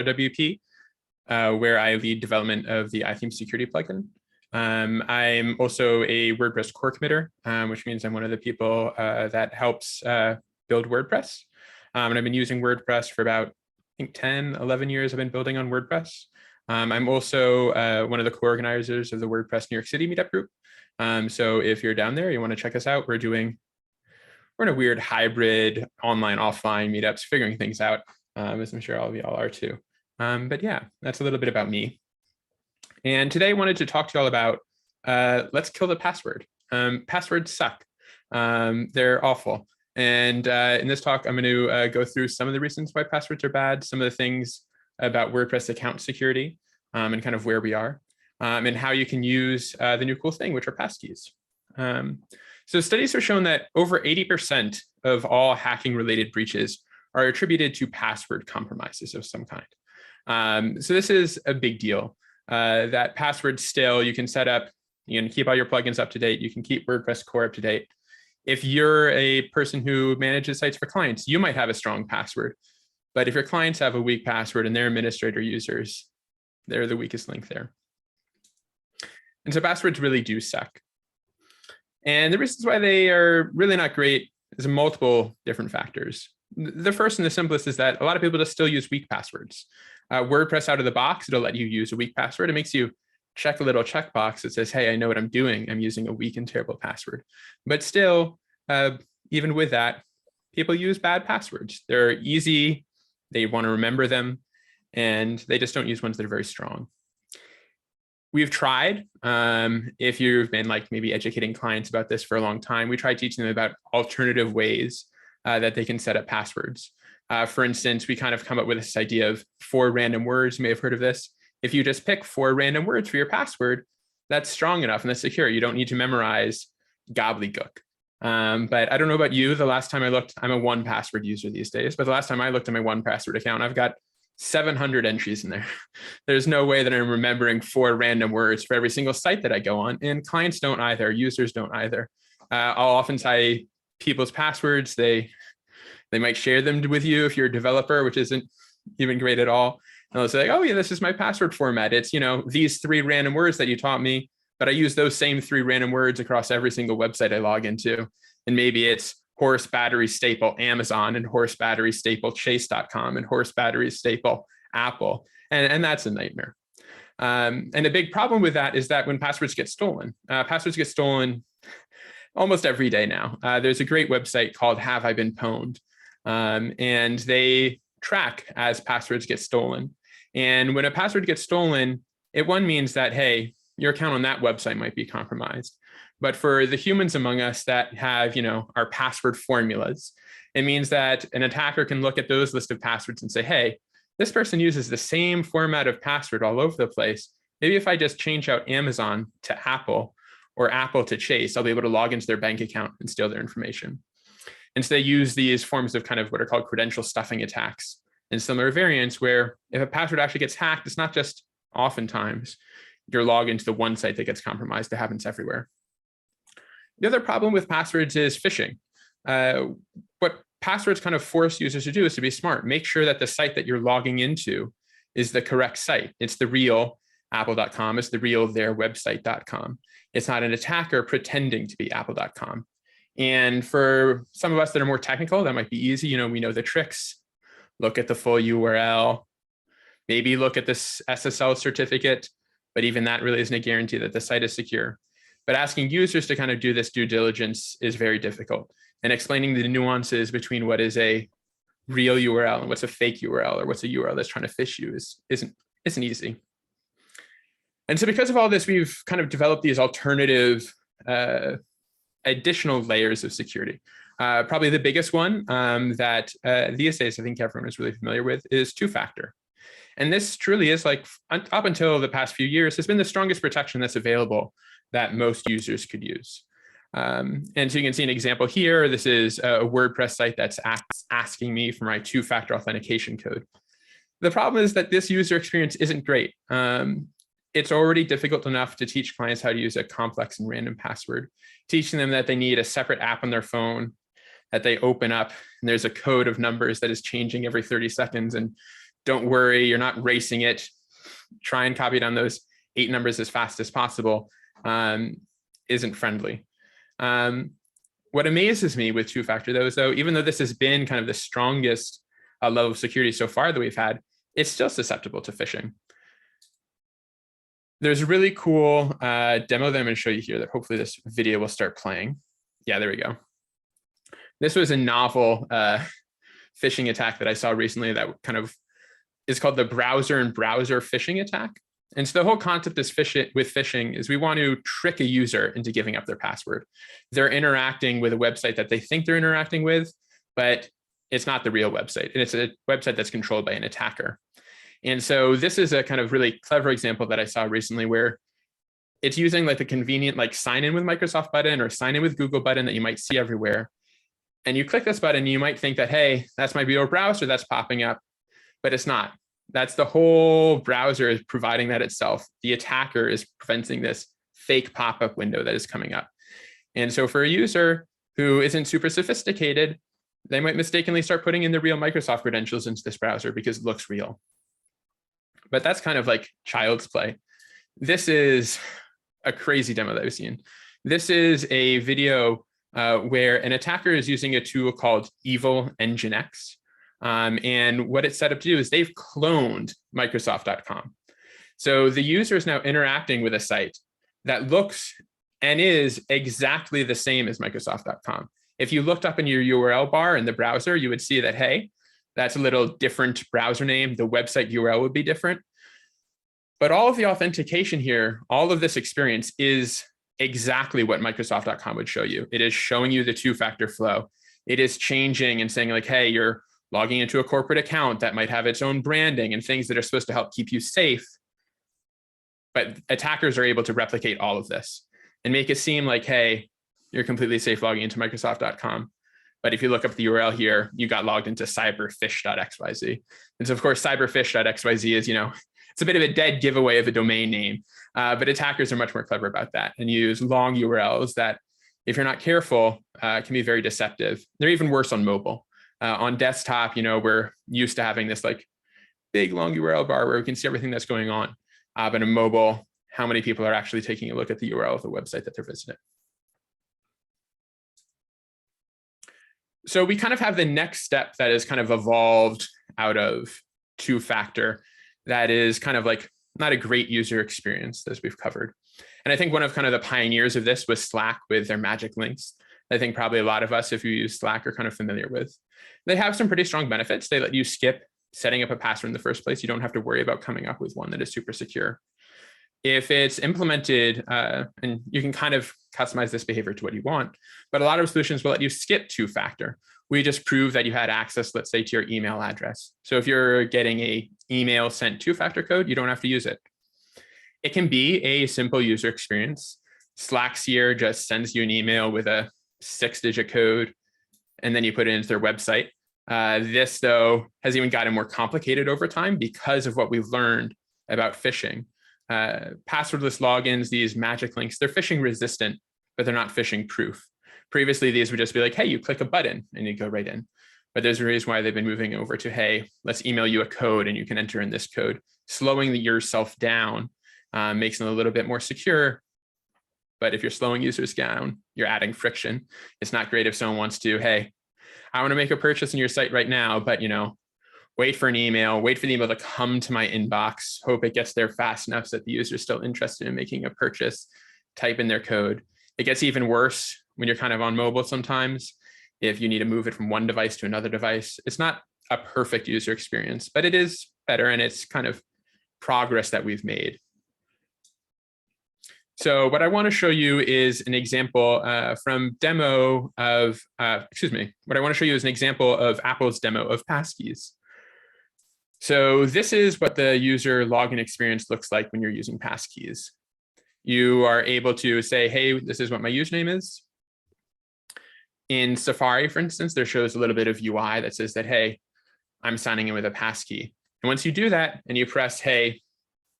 WP, where I lead development of the iTheme security plugin. I'm also a WordPress core committer, which means I'm one of the people that helps build WordPress. And I've been using WordPress for about, I think, 10, 11 years. I've been building on WordPress. I'm also one of the co-organizers of the WordPress New York City meetup group. So if you're down there, you want to check us out, we're in a weird hybrid online, offline meetups, figuring things out, as I'm sure all of y'all are too. But yeah, that's a little bit about me. And today I wanted to talk to y'all about, let's kill the password. Passwords suck. They're awful. And in this talk, I'm going to go through some of the reasons why passwords are bad, some of the things about WordPress account security, and kind of where we are, and how you can use the new cool thing, which are passkeys. So studies have shown that over 80% of all hacking-related breaches are attributed to password compromises of some kind. So this is a big deal. That password still, you can set up, you can keep all your plugins up to date, you can keep WordPress core up to date. If you're a person who manages sites for clients, you might have a strong password. But if your clients have a weak password and they're administrator users, they're the weakest link there. And so passwords really do suck. And the reasons why they are really not great is multiple different factors. The first and the simplest is that a lot of people just still use weak passwords. WordPress out of the box, it'll let you use a weak password. It makes you check a little checkbox that says, hey, I know what I'm doing. I'm using a weak and terrible password. But still, even with that, people use bad passwords. They're easy. They want to remember them, and they just don't use ones that are very strong. We've tried, if you've been like maybe educating clients about this for a long time, we tried teaching them about alternative ways that they can set up passwords. For instance, we kind of come up with this idea of 4 random words. You may have heard of this. If you just pick 4 random words for your password, that's strong enough and that's secure. You don't need to memorize gobbledygook. But I don't know about you. The last time I looked, I'm a 1Password user these days, but the last time I looked at my 1Password account, I've got 700 entries in there. There's no way that I'm remembering 4 random words for every single site that I go on, and clients don't either, users don't either. I'll often say people's passwords, they might share them with you if you're a developer, which isn't even great at all. And they'll say, oh yeah, this is my password format. It's, these 3 random words that you taught me, but I use those same 3 random words across every single website I log into. And maybe it's horse battery staple Amazon and horse battery staple chase.com and horse battery staple Apple. And that's a nightmare. And a big problem with that is that when passwords get stolen almost every day now. There's a great website called Have I Been Pwned? And they track as passwords get stolen. And when a password gets stolen, it means that, hey, your account on that website might be compromised. But for the humans among us that have, our password formulas, it means that an attacker can look at those list of passwords and say, hey, this person uses the same format of password all over the place. Maybe if I just change out Amazon to Apple or Apple to Chase, I'll be able to log into their bank account and steal their information. And so they use these forms of kind of what are called credential stuffing attacks and similar variants where if a password actually gets hacked, it's not just oftentimes your login to the one site that gets compromised. It happens everywhere. The other problem with passwords is phishing. What passwords kind of force users to do is to be smart. Make sure that the site that you're logging into is the correct site. It's the real apple.com. It's the real theirwebsite.com. It's not an attacker pretending to be apple.com. And for some of us that are more technical, that might be easy. We know the tricks. Look at the full URL. Maybe look at this SSL certificate, but even that really isn't a guarantee that the site is secure. But asking users to kind of do this due diligence is very difficult. And explaining the nuances between what is a real URL and what's a fake URL or what's a URL that's trying to phish you isn't easy. And so because of all this, we've kind of developed these alternative additional layers of security. Probably the biggest one that these days I think everyone is really familiar with is 2-factor. And this truly is like, up until the past few years, has been the strongest protection that's available that most users could use. And so you can see an example here. This is a WordPress site that's asking me for my 2-factor authentication code. The problem is that this user experience isn't great. It's already difficult enough to teach clients how to use a complex and random password, teaching them that they need a separate app on their phone that they open up, and there's a code of numbers that is changing every 30 seconds and don't worry, you're not racing it. Try and copy down those 8 numbers as fast as possible isn't friendly. What amazes me with two-factor though, even though this has been kind of the strongest level of security so far that we've had, it's still susceptible to phishing. There's a really cool demo that I'm going to show you here that hopefully this video will start playing. Yeah, there we go. This was a novel phishing attack that I saw recently that kind of is called the browser and browser phishing attack. And so the whole concept is with phishing is we want to trick a user into giving up their password. They're interacting with a website that they think they're interacting with, but it's not the real website. And it's a website that's controlled by an attacker. And so this is a kind of really clever example that I saw recently where it's using like the convenient like sign in with Microsoft button or sign in with Google button that you might see everywhere. And you click this button, you might think that, hey, that's my real browser that's popping up, but it's not. That's the whole browser is providing that itself. The attacker is preventing this fake pop-up window that is coming up. And so for a user who isn't super sophisticated, they might mistakenly start putting in the real Microsoft credentials into this browser because it looks real. But that's kind of like child's play. This is a crazy demo that I've seen. This is a video where an attacker is using a tool called Evil Nginx. And what it's set up to do is they've cloned Microsoft.com. So the user is now interacting with a site that looks and is exactly the same as Microsoft.com. If you looked up in your URL bar in the browser, you would see that, hey, that's a little different browser name. The website URL would be different. But all of the authentication here, all of this experience is exactly what Microsoft.com would show you. It is showing you the two-factor flow. It is changing and saying like, hey, you're logging into a corporate account that might have its own branding and things that are supposed to help keep you safe. But attackers are able to replicate all of this and make it seem like, hey, you're completely safe logging into Microsoft.com. But if you look up the URL here, you got logged into cyberfish.xyz. And so of course, cyberfish.xyz is, it's a bit of a dead giveaway of a domain name, but attackers are much more clever about that and use long URLs that, if you're not careful, can be very deceptive. They're even worse on mobile. On desktop, we're used to having this like big long URL bar where we can see everything that's going on. But in mobile, how many people are actually taking a look at the URL of the website that they're visiting? So we kind of have the next step that is kind of evolved out of two-factor that is kind of like not a great user experience as we've covered. And I think one of kind of the pioneers of this was Slack with their magic links. I think probably a lot of us, if you use Slack, are kind of familiar with. They have some pretty strong benefits. They let you skip setting up a password in the first place. You don't have to worry about coming up with one that is super secure. If it's implemented, and you can kind of customize this behavior to what you want, but a lot of solutions will let you skip two-factor. We just prove that you had access, let's say, to your email address. So if you're getting an email sent two-factor code, you don't have to use it. It can be a simple user experience. Slack here just sends you an email with a 6-digit code, and then you put it into their website. This, though, has even gotten more complicated over time because of what we've learned about phishing. Passwordless logins, these magic links, they're phishing resistant, but they're not phishing proof. Previously, these would just be like, hey, you click a button and you go right in. But there's a reason why they've been moving over to, hey, let's email you a code and you can enter in this code. Slowing yourself down makes them a little bit more secure. But if you're slowing users down, you're adding friction. It's not great if someone wants to, hey, I want to make a purchase on your site right now, but wait for an email, wait for the email to come to my inbox, hope it gets there fast enough so that the user is still interested in making a purchase, type in their code. It gets even worse when you're kind of on mobile sometimes. If you need to move it from one device to another device, it's not a perfect user experience, but it is better and it's kind of progress that we've made. So what I want to show you is an example from demo of, what I want to show you is an example of Apple's demo of passkeys. So this is what the user login experience looks like when you're using passkeys. You are able to say, hey, this is what my username is. In Safari, for instance, there shows a little bit of UI that says that, hey, I'm signing in with a passkey. And once you do that and you press, hey,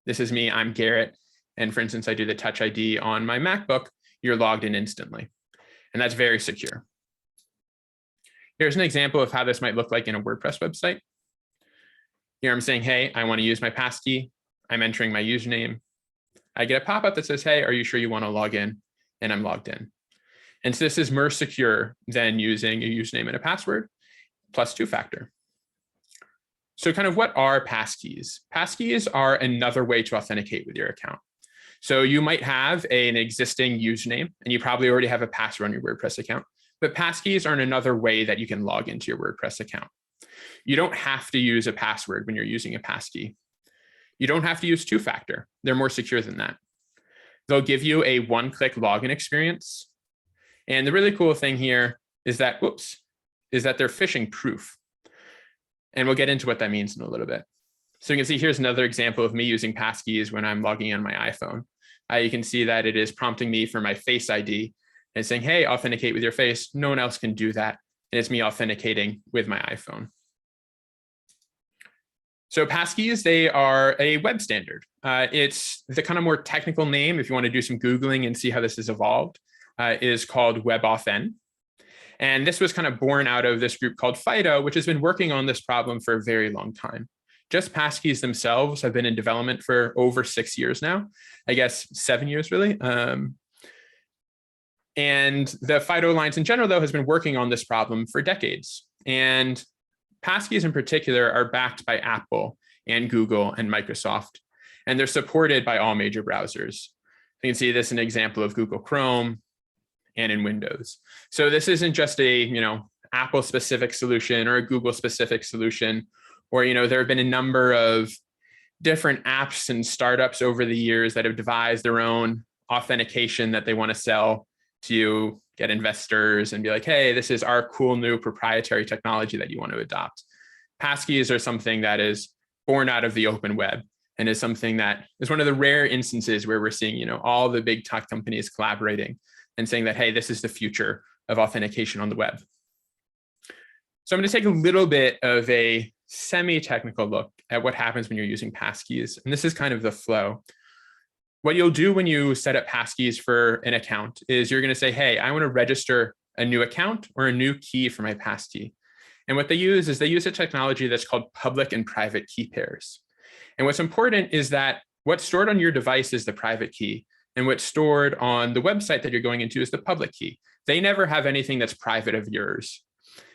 this is me, I'm Garrett. And for instance, I do the Touch ID on my MacBook, you're logged in instantly. And that's very secure. Here's an example of how this might look like in a WordPress website. Here I'm saying, hey, I want to use my passkey. I'm entering my username. I get a pop-up that says, hey, are you sure you want to log in? And I'm logged in. And so this is more secure than using a username and a password plus two-factor. So kind of what are passkeys? Passkeys are another way to authenticate with your account. So you might have an existing username and you probably already have a password on your WordPress account, but passkeys are another way that you can log into your WordPress account. You don't have to use a password when you're using a passkey. You don't have to use two-factor. They're more secure than that. They'll give you a one-click login experience. And the really cool thing here is that, they're phishing proof. And we'll get into what that means in a little bit. So you can see here's another example of me using passkeys when I'm logging on my iPhone. You can see that it is prompting me for my Face ID and saying, hey, authenticate with your face. No one else can do that. And it's me authenticating with my iPhone. So passkeys, they are a web standard. It's the kind of more technical name, if you want to do some Googling and see how this has evolved, is called WebAuthn. And this was kind of born out of this group called FIDO, which has been working on this problem for a very long time. Just passkeys themselves have been in development for over 6 years now, I guess 7 years really. And the FIDO Alliance in general, though, has been working on this problem for decades. And passkeys in particular are backed by Apple and Google and Microsoft, and they're supported by all major browsers. You can see this in an example of Google Chrome and in Windows. So this isn't just a Apple specific solution or a Google specific solution, or there have been a number of different apps and startups over the years that have devised their own authentication that they want to sell to get investors and be like, hey, this is our cool new proprietary technology that you want to adopt. Passkeys are something that is born out of the open web and is something that is one of the rare instances where we're seeing, all the big tech companies collaborating and saying that, hey, this is the future of authentication on the web. So I'm going to take a little bit of a semi-technical look at what happens when you're using passkeys. And this is kind of the flow. What you'll do when you set up passkeys for an account is you're going to say, hey, I want to register a new account or a new key for my passkey. And what they use is they use a technology that's called public and private key pairs. And what's important is that what's stored on your device is the private key, and what's stored on the website that you're going into is the public key. They never have anything that's private of yours.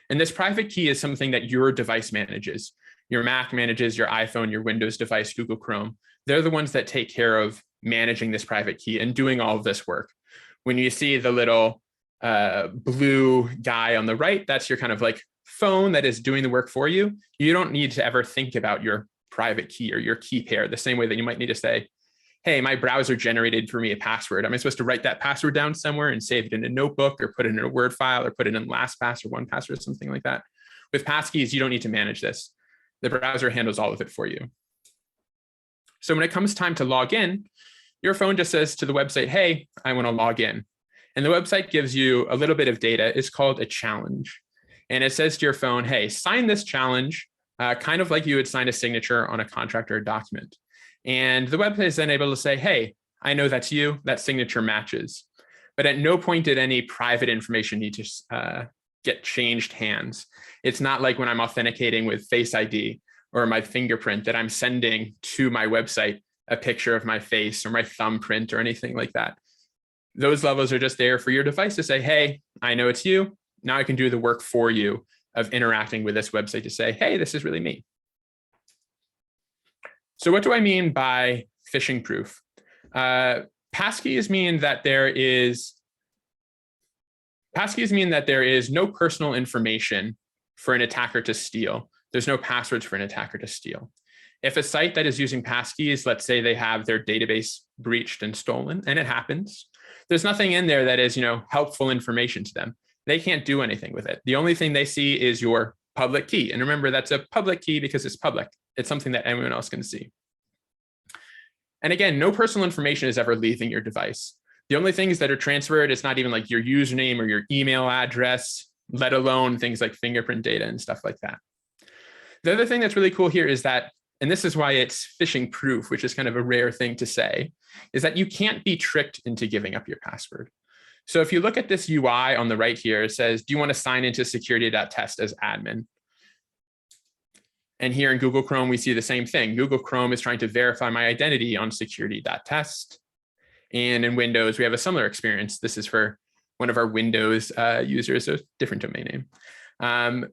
And this private key is something that your device manages. Your Mac manages, your iPhone, your Windows device, Google Chrome. They're the ones that take care of managing this private key and doing all of this work. When you see the little blue guy on the right, that's your kind of like phone that is doing the work for you. You don't need to ever think about your private key or your key pair the same way that you might need to say, hey, my browser generated for me a password. Am I supposed to write that password down somewhere and save it in a notebook or put it in a Word file or put it in LastPass or 1Password or something like that? With passkeys, you don't need to manage this. The browser handles all of it for you. So when it comes time to log in, your phone just says to the website, hey, I want to log in. And the website gives you a little bit of data. It's called a challenge. And it says to your phone, hey, sign this challenge, kind of like you would sign a signature on a contract or a document. And the website is then able to say, hey, I know that's you, that signature matches. But at no point did any private information need to get changed hands. It's not like when I'm authenticating with Face ID or my fingerprint that I'm sending to my website a picture of my face or my thumbprint or anything like that. Those levels are just there for your device to say, hey, I know it's you. Now I can do the work for you of interacting with this website to say, hey, this is really me. So what do I mean by phishing proof? Passkeys mean that there is no personal information for an attacker to steal. There's no passwords for an attacker to steal. If a site that is using passkeys, let's say they have their database breached and stolen, and it happens, there's nothing in there that is, helpful information to them. They can't do anything with it. The only thing they see is your public key. And remember, that's a public key because it's public. It's something that anyone else can see. And again, no personal information is ever leaving your device. The only things that are transferred, it's not even like your username or your email address, let alone things like fingerprint data and stuff like that. The other thing that's really cool here is that, and this is why it's phishing proof, which is kind of a rare thing to say, is that you can't be tricked into giving up your password. So if you look at this UI on the right here, it says, do you want to sign into security.test as admin? And here in Google Chrome, we see the same thing. Google Chrome is trying to verify my identity on security.test. And in Windows, we have a similar experience. This is for one of our Windows users, so different domain name.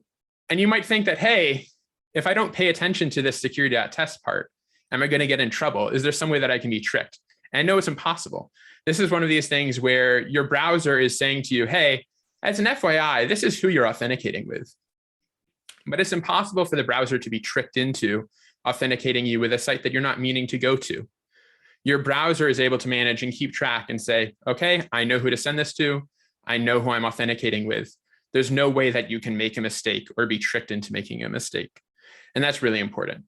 And you might think that, hey, if I don't pay attention to this security.test part, am I going to get in trouble? Is there some way that I can be tricked? And no, it's impossible. This is one of these things where your browser is saying to you, hey, as an FYI, this is who you're authenticating with. But it's impossible for the browser to be tricked into authenticating you with a site that you're not meaning to go to. Your browser is able to manage and keep track and say, okay, I know who to send this to. I know who I'm authenticating with. There's no way that you can make a mistake or be tricked into making a mistake. And that's really important.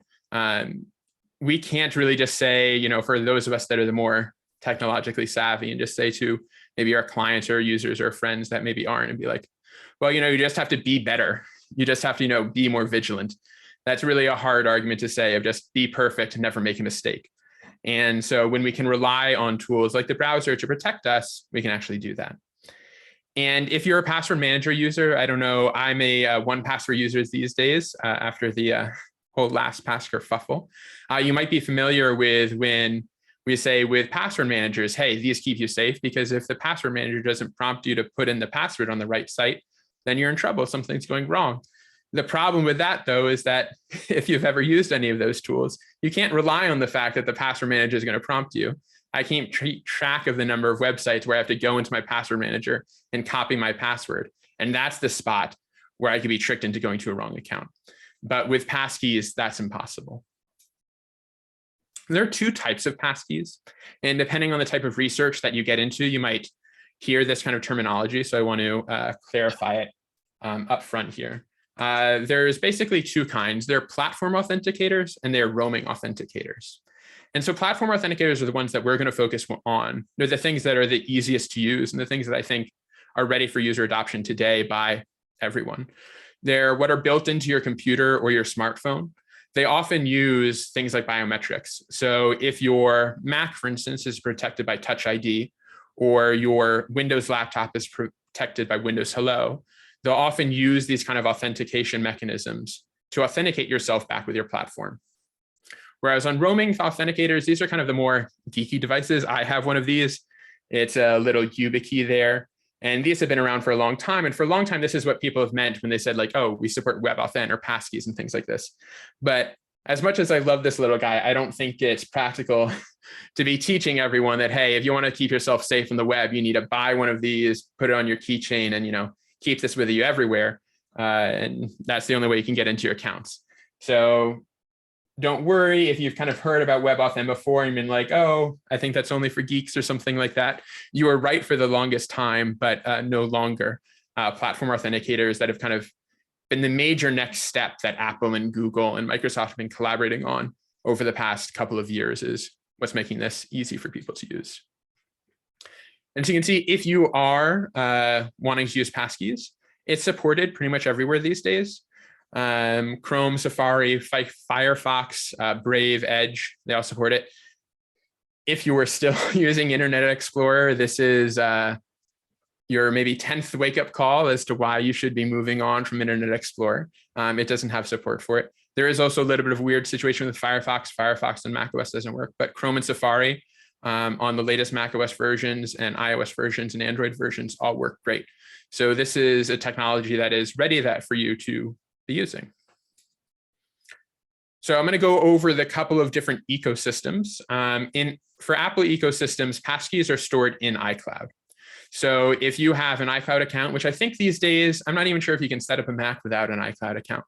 We can't really just say, you know, for those of us that are the more technologically savvy and just say to maybe our clients or users or friends that maybe aren't and be like, well, you know, you just have to be better. You just have to, you know, be more vigilant. That's really a hard argument to say of just be perfect and never make a mistake. And so when we can rely on tools like the browser to protect us, we can actually do that. And if you're a password manager user, I don't know, I'm a 1Password user these days after the whole LastPass kerfuffle. You might be familiar with when we say with password managers, hey, these keep you safe, because if the password manager doesn't prompt you to put in the password on the right site, then you're in trouble. Something's going wrong. The problem with that, though, is that if you've ever used any of those tools, you can't rely on the fact that the password manager is going to prompt you. I can't keep track of the number of websites where I have to go into my password manager and copy my password. And that's the spot where I could be tricked into going to a wrong account. But with passkeys, that's impossible. There are two types of passkeys. And depending on the type of research that you get into, you might hear this kind of terminology. So I want to clarify it up front here. There's basically two kinds. They're platform authenticators and they're roaming authenticators. And so platform authenticators are the ones that we're going to focus on. They're the things that are the easiest to use and the things that I think are ready for user adoption today by everyone. They're what are built into your computer or your smartphone. They often use things like biometrics. So if your Mac, for instance, is protected by Touch ID, or your Windows laptop is protected by Windows Hello, they'll often use these kind of authentication mechanisms to authenticate yourself back with your platform. Whereas on roaming authenticators, these are kind of the more geeky devices. I have one of these. It's a little YubiKey there. And these have been around for a long time. And for a long time, this is what people have meant when they said like, oh, we support WebAuthn or passkeys and things like this. But as much as I love this little guy, I don't think it's practical to be teaching everyone that, hey, if you want to keep yourself safe on the web, you need to buy one of these, put it on your keychain and, you know, keep this with you everywhere. And that's the only way you can get into your accounts. So don't worry if you've kind of heard about WebAuthn before and been like, oh, I think that's only for geeks or something like that. You were right for the longest time, but no longer. Platform authenticators that have kind of been the major next step that Apple and Google and Microsoft have been collaborating on over the past couple of years is what's making this easy for people to use. And so you can see if you are wanting to use passkeys, it's supported pretty much everywhere these days. Chrome, Safari, Firefox, Brave, Edge, they all support it. If you were still using Internet Explorer, this is your maybe 10th wake-up call as to why you should be moving on from Internet Explorer. It doesn't have support for it. There is also a little bit of a weird situation with Firefox. Firefox and macOS doesn't work, but Chrome and Safari on the latest macOS versions and iOS versions and Android versions all work great. So this is a technology that is ready for you to be using. So I'm going to go over the couple of different ecosystems. For Apple ecosystems, passkeys are stored in iCloud. So if you have an iCloud account, which I think these days, I'm not even sure if you can set up a Mac without an iCloud account,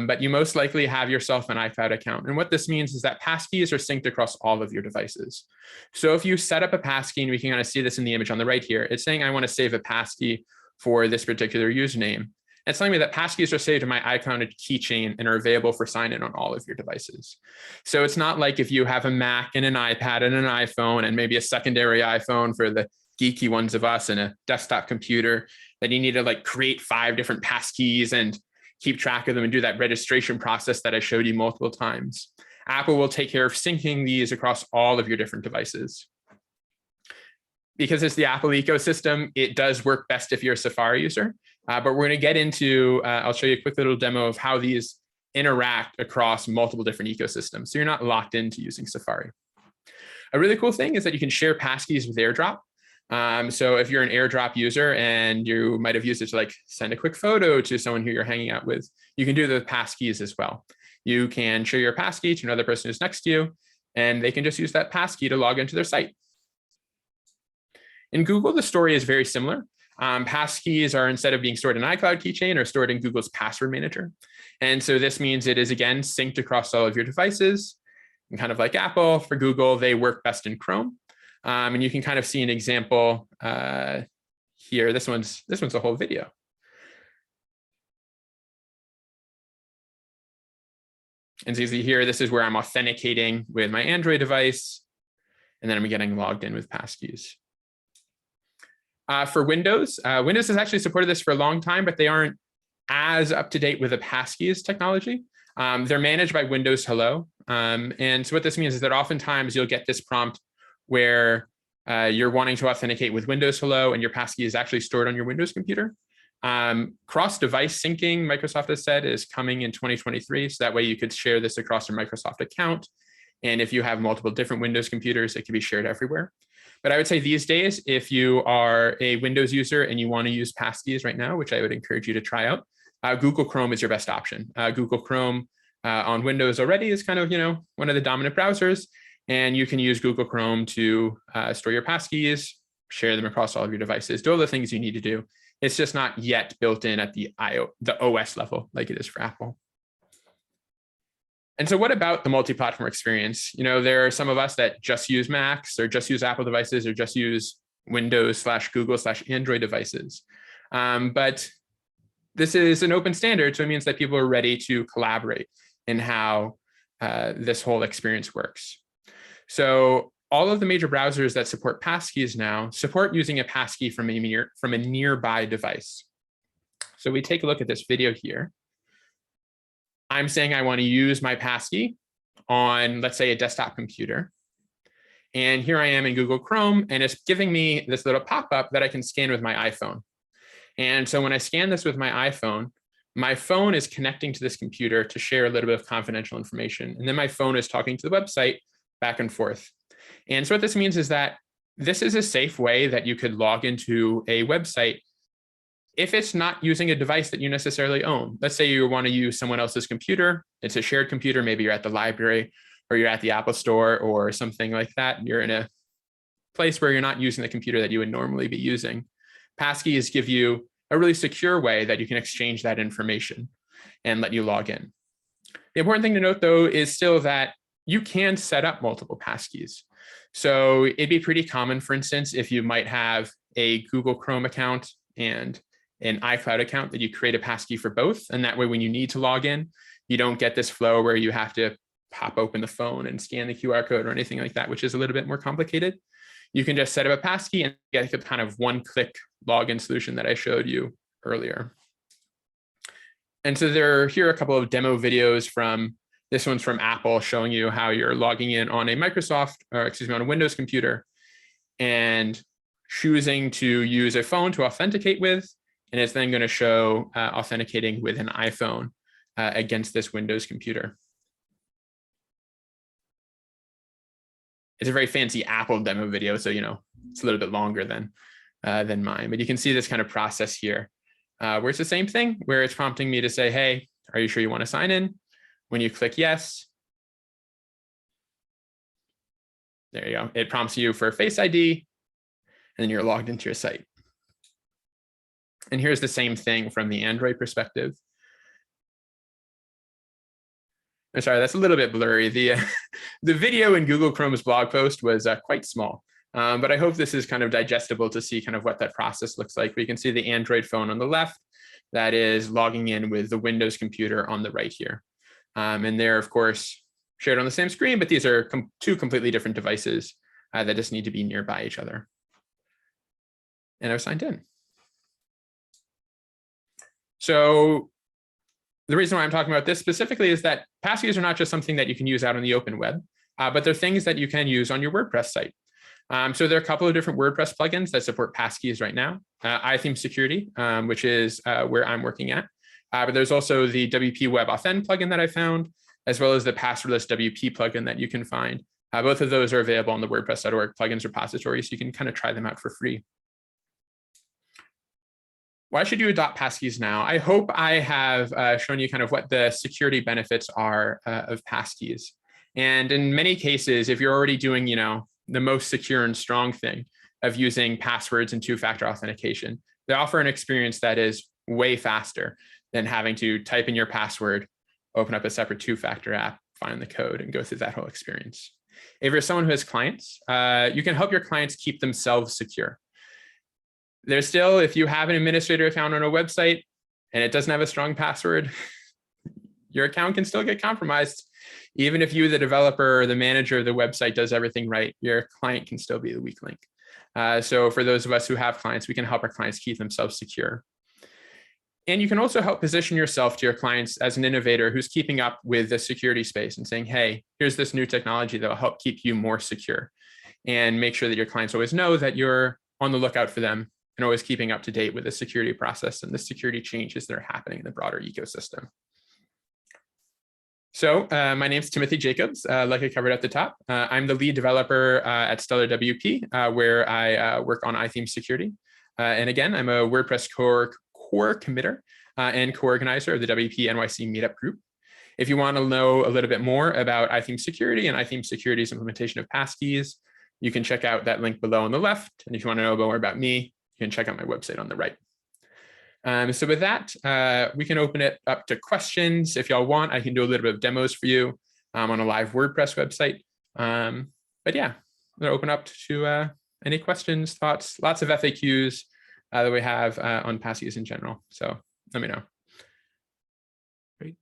but you most likely have yourself an iCloud account. And what this means is that passkeys are synced across all of your devices. So if you set up a passkey, and we can kind of see this in the image on the right here, it's saying I want to save a passkey for this particular username. It's telling me that passkeys are saved in my iCloud keychain and are available for sign-in on all of your devices. So it's not like if you have a Mac and an iPad and an iPhone and maybe a secondary iPhone for the geeky ones of us and a desktop computer that you need to like create 5 different passkeys and keep track of them and do that registration process that I showed you multiple times. Apple will take care of syncing these across all of your different devices. Because it's the Apple ecosystem, it does work best if you're a Safari user. But we're going to get into, I'll show you a quick little demo of how these interact across multiple different ecosystems. So you're not locked into using Safari. A really cool thing is that you can share passkeys with AirDrop. So if you're an AirDrop user and you might have used it to like send a quick photo to someone who you're hanging out with, you can do the passkeys as well. You can share your passkey to another person who's next to you, and they can just use that passkey to log into their site. In Google, the story is very similar. Passkeys are, instead of being stored in iCloud keychain, are stored in Google's password manager. And so this means it is, again, synced across all of your devices. And kind of like Apple, for Google, they work best in Chrome. And you can kind of see an example here. This one's a whole video. And so you see here, this is where I'm authenticating with my Android device, and then I'm getting logged in with passkeys. For Windows, Windows has actually supported this for a long time, but they aren't as up to date with the passkeys technology. They're managed by Windows Hello. And so what this means is that oftentimes you'll get this prompt where you're wanting to authenticate with Windows Hello and your passkey is actually stored on your Windows computer. Cross-device syncing, Microsoft has said, is coming in 2023. So that way you could share this across your Microsoft account. And if you have multiple different Windows computers, it can be shared everywhere. But I would say these days, if you are a Windows user and you want to use passkeys right now, which I would encourage you to try out, Google Chrome is your best option. Google Chrome on Windows already is kind of, one of the dominant browsers. And you can use Google Chrome to store your passkeys, share them across all of your devices, do all the things you need to do. It's just not yet built in at the OS level like it is for Apple. And so what about the multi-platform experience? There are some of us that just use Macs or just use Apple devices or just use Windows/Google/Android devices. But this is an open standard, so it means that people are ready to collaborate in how this whole experience works. So all of the major browsers that support passkeys now support using a passkey from a nearby device. So we take a look at this video here. I'm saying I want to use my passkey on, let's say, a desktop computer. And here I am in Google Chrome, and it's giving me this little pop-up that I can scan with my iPhone. And so when I scan this with my phone is connecting to this computer to share a little bit of confidential information. And then my phone is talking to the website back and forth. And so what this means is that this is a safe way that you could log into a website if it's not using a device that you necessarily own. Let's say you want to use someone else's computer. It's a shared computer. Maybe you're at the library or you're at the Apple Store or something like that. You're in a place where you're not using the computer that you would normally be using. Passkeys give you a really secure way that you can exchange that information and let you log in. The important thing to note, though, is still that you can set up multiple passkeys. So it'd be pretty common, for instance, if you might have a Google Chrome account and an iCloud account, that you create a passkey for both. And that way, when you need to log in, you don't get this flow where you have to pop open the phone and scan the QR code or anything like that, which is a little bit more complicated. You can just set up a passkey and get the kind of one-click login solution that I showed you earlier. And so here are a couple of demo videos from, this one's from Apple, showing you how you're logging in on a on a Windows computer and choosing to use a phone to authenticate with. And it's then going to show authenticating with an iPhone against this Windows computer. It's a very fancy Apple demo video, so it's a little bit longer than mine. But you can see this kind of process here, where it's the same thing, where it's prompting me to say, "Hey, are you sure you want to sign in?" When you click yes, there you go. It prompts you for a Face ID, and then you're logged into your site. And here's the same thing from the Android perspective. I'm sorry, that's a little bit blurry. The video in Google Chrome's blog post was quite small, but I hope this is kind of digestible to see kind of what that process looks like. We can see the Android phone on the left that is logging in with the Windows computer on the right here. And they're, of course, shared on the same screen, but these are two completely different devices that just need to be nearby each other. And I've signed in. So the reason why I'm talking about this specifically is that passkeys are not just something that you can use out on the open web, but they're things that you can use on your WordPress site. So there are a couple of different WordPress plugins that support passkeys right now. iTheme Security, which is where I'm working at, But there's also the WP Web Authn plugin that I found, as well as the passwordless WP plugin that you can find. Both of those are available on the WordPress.org plugins repository, so you can kind of try them out for free. Why should you adopt passkeys now? I hope I have shown you kind of what the security benefits are of passkeys. And in many cases, if you're already doing, the most secure and strong thing of using passwords and two-factor authentication, they offer an experience that is way faster than having to type in your password, open up a separate two-factor app, find the code, and go through that whole experience. If you're someone who has clients, you can help your clients keep themselves secure. There's still, if you have an administrator account on a website and it doesn't have a strong password, your account can still get compromised. Even if you, the developer or the manager of the website, does everything right, your client can still be the weak link. So for those of us who have clients, we can help our clients keep themselves secure. And you can also help position yourself to your clients as an innovator who's keeping up with the security space and saying, hey, here's this new technology that will help keep you more secure, and make sure that your clients always know that you're on the lookout for them and always keeping up to date with the security process and the security changes that are happening in the broader ecosystem. So my name's Timothy Jacobs, like I covered at the top. I'm the lead developer at Stellar WP, where I work on iTheme security. And again, I'm a WordPress core committer and co-organizer of the WP NYC meetup group. If you want to know a little bit more about iTheme security and iTheme security's implementation of passkeys, you can check out that link below on the left. And if you want to know more about me, you can check out my website on the right. So with that, we can open it up to questions. If y'all want, I can do a little bit of demos for you on a live WordPress website. But yeah, I'm going to open up to any questions, thoughts, lots of FAQs that we have on passkeys in general. So let me know. Great.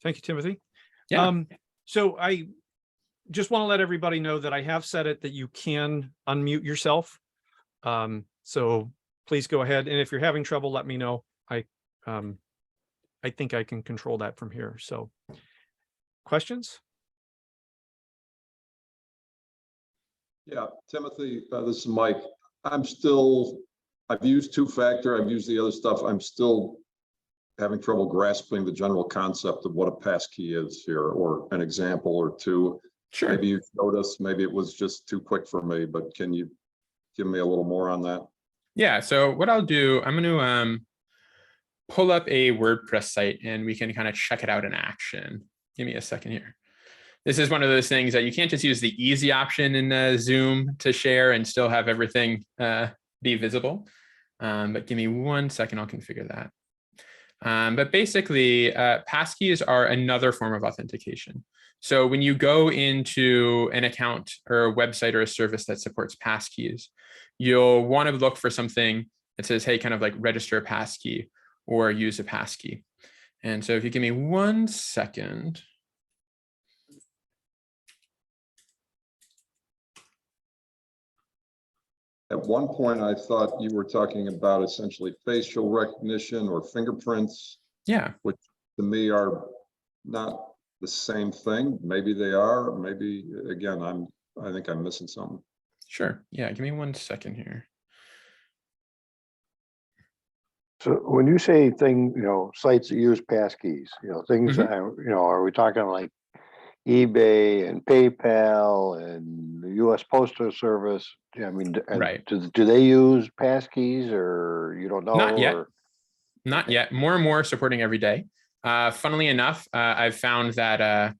Thank you, Timothy. Yeah. So I just want to let everybody know that I have set it that you can unmute yourself. So please go ahead. And if you're having trouble, let me know. I think I can control that from here. So questions? Yeah, Timothy, this is Mike. I've used two-factor, I've used the other stuff. I'm still having trouble grasping the general concept of what a passkey is here, or an example or two. Sure. Maybe you showed us, maybe it was just too quick for me, but can you give me a little more on that? Yeah, so what I'll do, I'm going to pull up a WordPress site and we can kind of check it out in action. Give me a second here. This is one of those things that you can't just use the easy option in Zoom to share and still have everything be visible. But give me 1 second, I'll configure that. But basically, passkeys are another form of authentication. So when you go into an account or a website or a service that supports passkeys, you'll want to look for something that says, hey, kind of like register a passkey or use a passkey. And so if you give me 1 second. At one point, I thought you were talking about essentially facial recognition or fingerprints. Yeah. Which to me are not the same thing. Maybe they are. Maybe, again, I think I'm missing something. Sure. Yeah. Give me 1 second here. So when you say sites that use passkeys, things, are we talking like eBay and PayPal and the U.S. Postal Service? I mean, right. Do they use passkeys, or you don't know? Not yet. Not yet. More and more supporting every day. Funnily enough, I've found that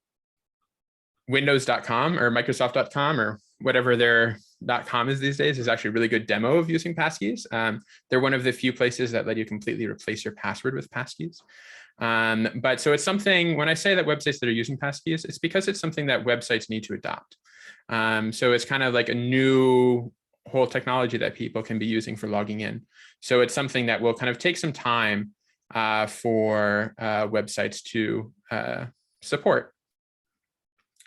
Windows.com or Microsoft.com or whatever their .com is these days is actually a really good demo of using passkeys. They're one of the few places that let you completely replace your password with passkeys. But so it's something, when I say that websites that are using passkeys, it's because it's something that websites need to adopt. So it's kind of like a new whole technology that people can be using for logging in. So it's something that will kind of take some time for websites to support.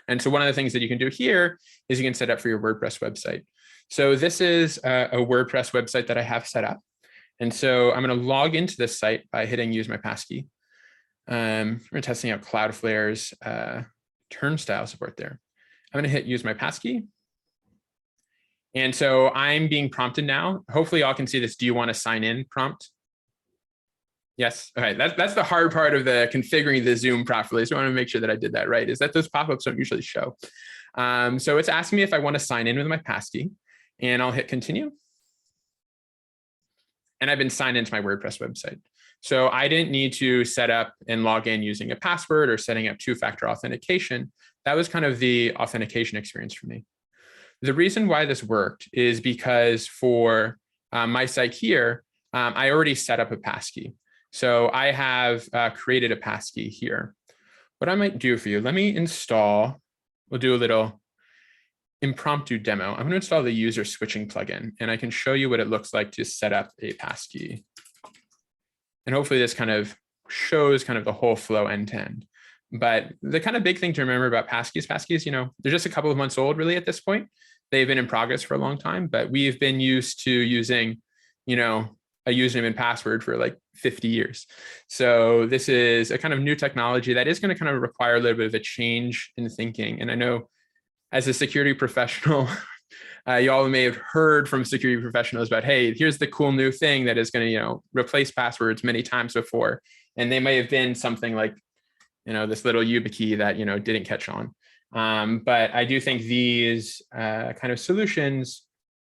And so one of the things that you can do here is you can set up for your WordPress website. So this is a WordPress website that I have set up. And so I'm going to log into this site by hitting use my passkey. We're testing out Cloudflare's turnstile support there. I'm going to hit use my passkey. And so I'm being prompted now. Hopefully y'all can see this "do you want to sign in" prompt. Yes. Okay. That's the hard part of the configuring the Zoom properly. So I want to make sure that I did that right, is that those pop-ups don't usually show. So it's asking me if I want to sign in with my passkey, and I'll hit continue. And I've been signed into my WordPress website. So I didn't need to set up and log in using a password or setting up two-factor authentication. That was kind of the authentication experience for me. The reason why this worked is because for my site here, I already set up a passkey. So I have created a passkey here. What I might do for you, let me install, we'll do a little impromptu demo. I'm going to install the user switching plugin, and I can show you what it looks like to set up a passkey. And hopefully this kind of shows kind of the whole flow end to end. But the kind of big thing to remember about passkeys, you know, they're just a couple of months old really at this point. They've been in progress for a long time, but we've been used to using, you know, a username and password for like 50 years. So this is a kind of new technology that is going to kind of require a little bit of a change in thinking. And I know as a security professional, you all may have heard from security professionals about, hey, here's the cool new thing that is going to, you know, replace passwords many times before. And they may have been something like, you know, this little YubiKey that, you know, didn't catch on. But I do think these kind of solutions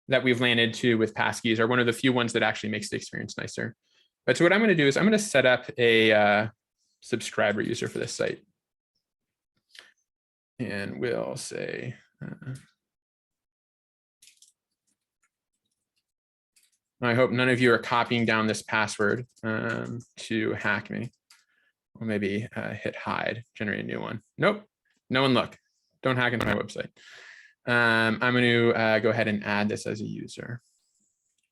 that we've landed to with passkeys are one of the few ones that actually makes the experience nicer. But so what I'm going to do is I'm going to set up a subscriber user for this site. And we'll say, I hope none of you are copying down this password to hack me. Or maybe hit hide, generate a new one. Nope, no one look. Don't hack into my website. I'm going to go ahead and add this as a user.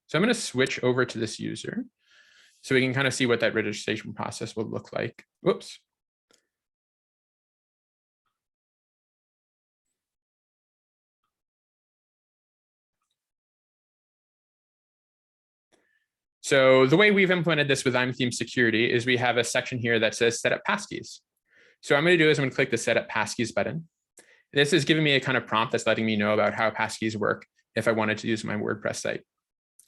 So I'm going to switch over to this user so we can kind of see what that registration process will look like. Whoops. So the way we've implemented this with theme security is we have a section here that says set up passkeys. So what I'm going to do is I'm going to click the set up passkeys button. This is giving me a kind of prompt that's letting me know about how passkeys work if I wanted to use my WordPress site.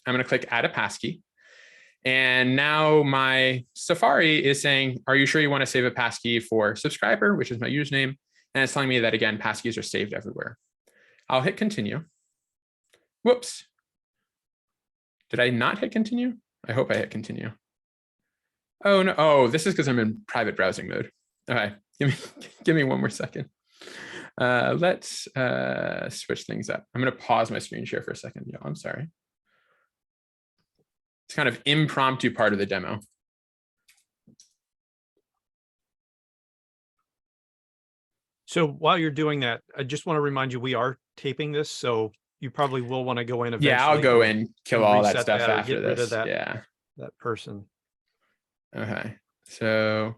I'm going to click add a passkey. And now my Safari is saying, are you sure you want to save a passkey for subscriber, which is my username? And it's telling me that, again, passkeys are saved everywhere. I'll hit continue. Whoops. Did I not hit continue? I hope I hit continue. Oh, no. Oh, this is because I'm in private browsing mode. Okay, give me one more second. Let's switch things up. I'm going to pause my screen share for a second. Yo, I'm sorry. It's kind of impromptu part of the demo. So while you're doing that, I just want to remind you, we are taping this, so you probably will want to go in eventually. Yeah, I'll go in, kill all that stuff after get rid this. of that person. Okay, so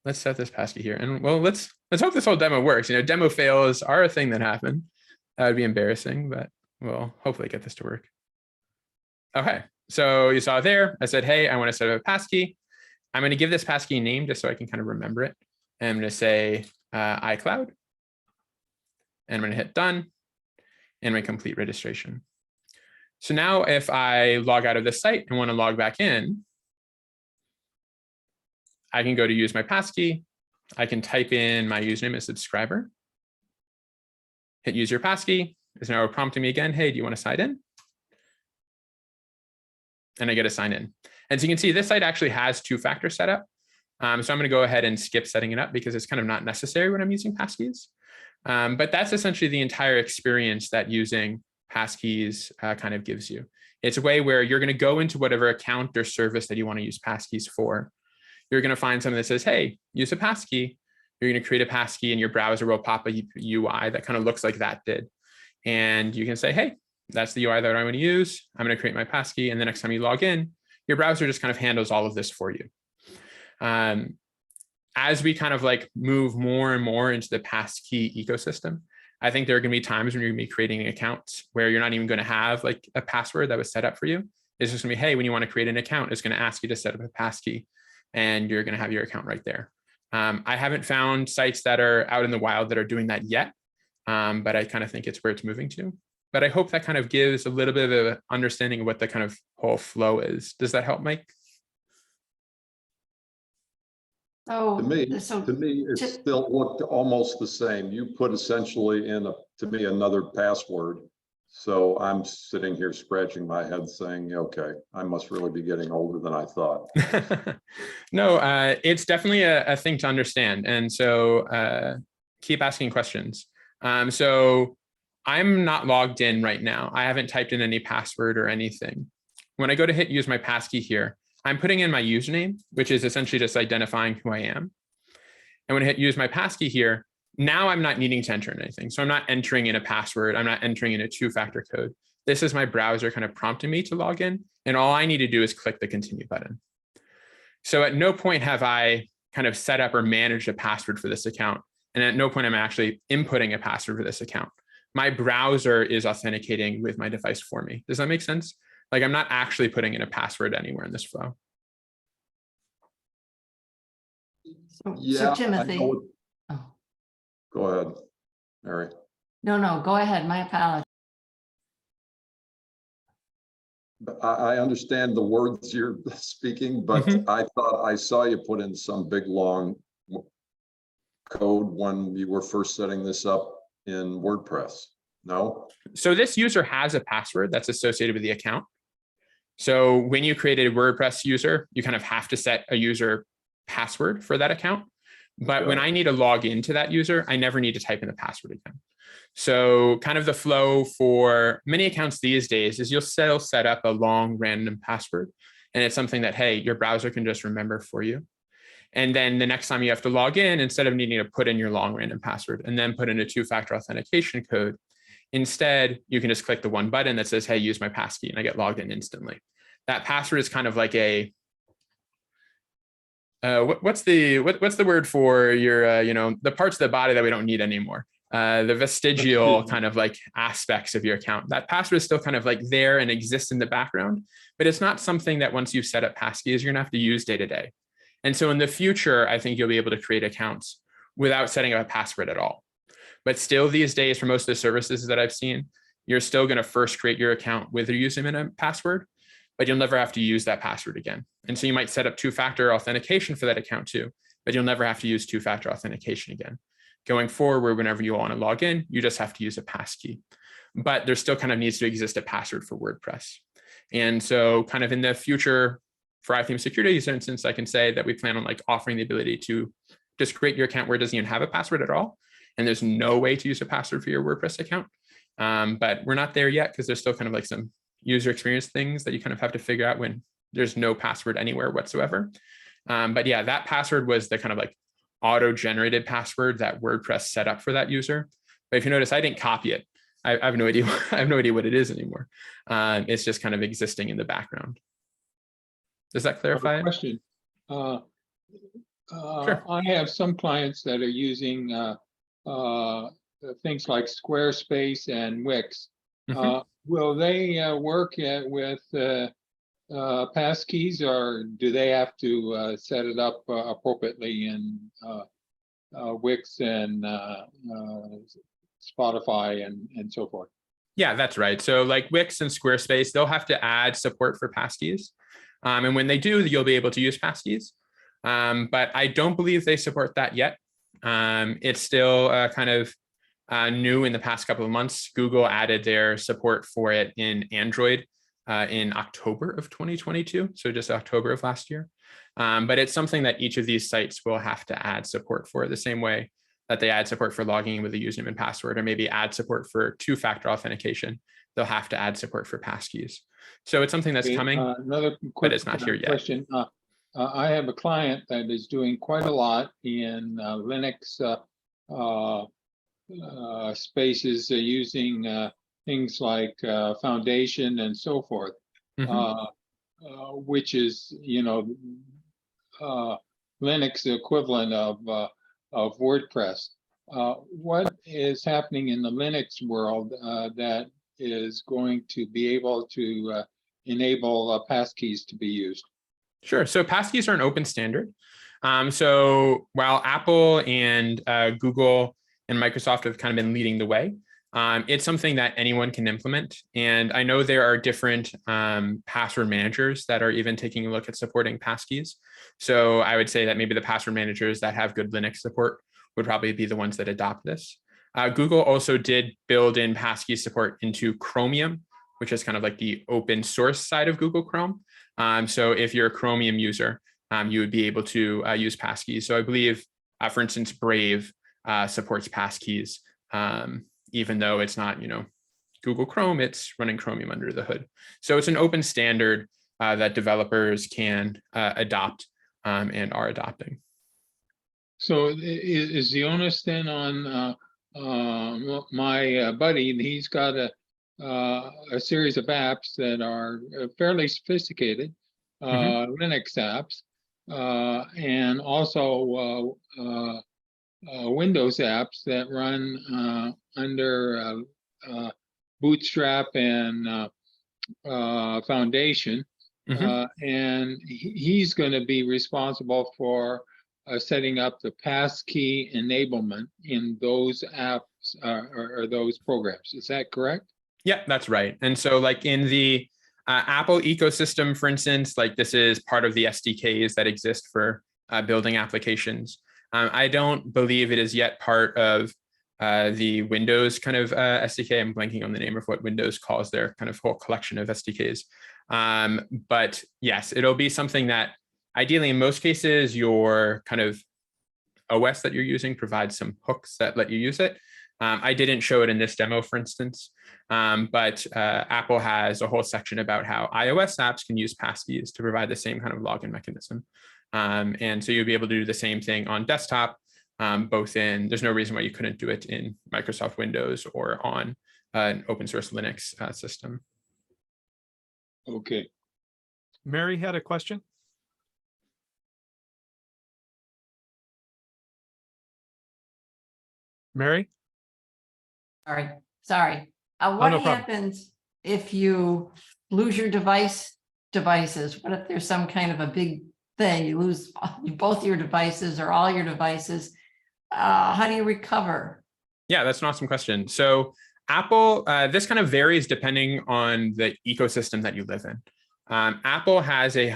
let's set this passkey here, and well, let's hope this whole demo works. You know, demo fails are a thing that happen. That would be embarrassing, but we'll hopefully get this to work. Okay, so you saw there, I said, hey, I want to set up a passkey. I'm going to give this passkey a name just so I can kind of remember it. And I'm going to say iCloud, and I'm going to hit done, and my complete registration. So now if I log out of this site and want to log back in, I can go to use my passkey. I can type in my username as subscriber, hit use your passkey. It's now prompting me again, hey, do you want to sign in? And I get to sign in. And so you can see this site actually has two-factor setup. So I'm going to go ahead and skip setting it up because it's kind of not necessary when I'm using passkeys. But that's essentially the entire experience that using passkeys kind of gives you. It's a way where you're going to go into whatever account or service that you want to use passkeys for. You're going to find something that says, hey, use a passkey. You're going to create a passkey and your browser will pop a UI that kind of looks like that did. And you can say, hey, that's the UI that I want to use. I'm going to create my passkey. And the next time you log in, your browser just kind of handles all of this for you. As we kind of like move more and more into the passkey ecosystem, I think there are going to be times when you're going to be creating accounts where you're not even going to have like a password that was set up for you. It's just going to be, hey, when you want to create an account, it's going to ask you to set up a passkey and you're going to have your account right there. I haven't found sites that are out in the wild that are doing that yet, but I kind of think it's where it's moving to. But I hope that kind of gives a little bit of an understanding of what the kind of whole flow is. Does that help, Mike? So, To me, it to- still looked almost the same. You put essentially in to me, another password. So I'm sitting here scratching my head saying, okay, I must really be getting older than I thought. No, it's definitely a thing to understand. And so keep asking questions. So I'm not logged in right now. I haven't typed in any password or anything. When I go to hit use my passkey here, I'm putting in my username, which is essentially just identifying who I am. And when I hit use my passkey here, now I'm not needing to enter in anything. So I'm not entering in a password. I'm not entering in a two-factor code. This is my browser kind of prompting me to log in. And all I need to do is click the continue button. So at no point have I kind of set up or managed a password for this account. And at no point am I actually inputting a password for this account. My browser is authenticating with my device for me. Does that make sense? Like I'm not actually putting in a password anywhere in this flow. so Timothy. Oh, Go ahead, Mary. no, go ahead. My apologies. I understand the words you're speaking, but I thought I saw you put in some big long code when you were first setting this up in WordPress. No? So this user has a password that's associated with the account. So when you create a WordPress user, you kind of have to set a user password for that account. But when I need to log into that user, I never need to type in the password again. So kind of the flow for many accounts these days is you'll still set up a long random password. And it's something that, hey, your browser can just remember for you. And then the next time you have to log in, instead of needing to put in your long random password and then put in a two-factor authentication code, instead, you can just click the one button that says, hey, use my passkey, and I get logged in instantly. That password is kind of like a, what's the word for your, the parts of the body that we don't need anymore? The vestigial kind of like aspects of your account. That password is still kind of like there and exists in the background, but it's not something that once you've set up passkeys, you're gonna have to use day to day. And so in the future, I think you'll be able to create accounts without setting up a password at all. But still these days, for most of the services that I've seen, you're still gonna first create your account with your username and a password, but you'll never have to use that password again. And so you might set up two-factor authentication for that account too, but you'll never have to use two-factor authentication again. Going forward, whenever you want to log in, you just have to use a passkey. But there still kind of needs to exist a password for WordPress. And so kind of in the future for iTheme security, since I can say that we plan on like offering the ability to just create your account where it doesn't even have a password at all. And there's no way to use a password for your WordPress account. But we're not there yet because there's still kind of like some user experience things that you kind of have to figure out when there's no password anywhere whatsoever. But yeah, that password was the kind of like auto-generated password that WordPress set up for that user. But if you notice, I didn't copy it. I have no idea. I have no idea what it is anymore. It's just kind of existing in the background. Does that clarify it? Question. Sure. I have some clients that are using things like Squarespace and Wix. Will they work with passkeys, or do they have to set it up appropriately in Wix and Spotify and so forth? Yeah, that's right. So like Wix and Squarespace, they'll have to add support for passkeys. And when they do, you'll be able to use passkeys. But I don't believe they support that yet. It's still kind of new in the past couple of months. Google added their support for it in Android in October of 2022, so just October of last year. But it's something that each of these sites will have to add support for, the same way that they add support for logging in with a username and password, or maybe add support for two-factor authentication. They'll have to add support for passkeys. So it's something that's coming, another quick but it's not here yet. Question. I have a client that is doing quite a lot in Linux spaces using things like Foundation and so forth, which is, Linux equivalent of WordPress. What is happening in the Linux world that is going to be able to enable passkeys to be used? Sure. So passkeys are an open standard. So while Apple and Google and Microsoft have kind of been leading the way, It's something that anyone can implement. And I know there are different password managers that are even taking a look at supporting passkeys. So I would say that maybe the password managers that have good Linux support would probably be the ones that adopt this. Google also did build in passkey support into Chromium, which is kind of like the open source side of Google Chrome. So if you're a Chromium user, you would be able to use passkeys. So I believe, for instance, Brave supports passkeys, even though it's not, Google Chrome, it's running Chromium under the hood. So it's an open standard that developers can adopt and are adopting. So is the onus then on my buddy? He's got a series of apps that are fairly sophisticated, Linux apps, and also Windows apps that run under Bootstrap and Foundation. And he's going to be responsible for setting up the passkey enablement in those apps or those programs. Is that correct? Yeah, that's right. And so like in the Apple ecosystem, for instance, like this is part of the SDKs that exist for building applications. I don't believe it is yet part of the Windows kind of SDK. I'm blanking on the name of what Windows calls their kind of whole collection of SDKs. But yes, it'll be something that ideally in most cases, your kind of OS that you're using provides some hooks that let you use it. I didn't show it in this demo, for instance, but Apple has a whole section about how iOS apps can use passkeys to provide the same kind of login mechanism. And so you'll be able to do the same thing on desktop, there's no reason why you couldn't do it in Microsoft Windows or on an open source Linux system. Okay. Mary had a question. Mary? Sorry. Oh, What no problem. happens if you lose your devices? What if there's some kind of a big thing? You lose both your devices or all your devices. How do you recover? Yeah, that's an awesome question. So Apple, this kind of varies depending on the ecosystem that you live in. Apple has a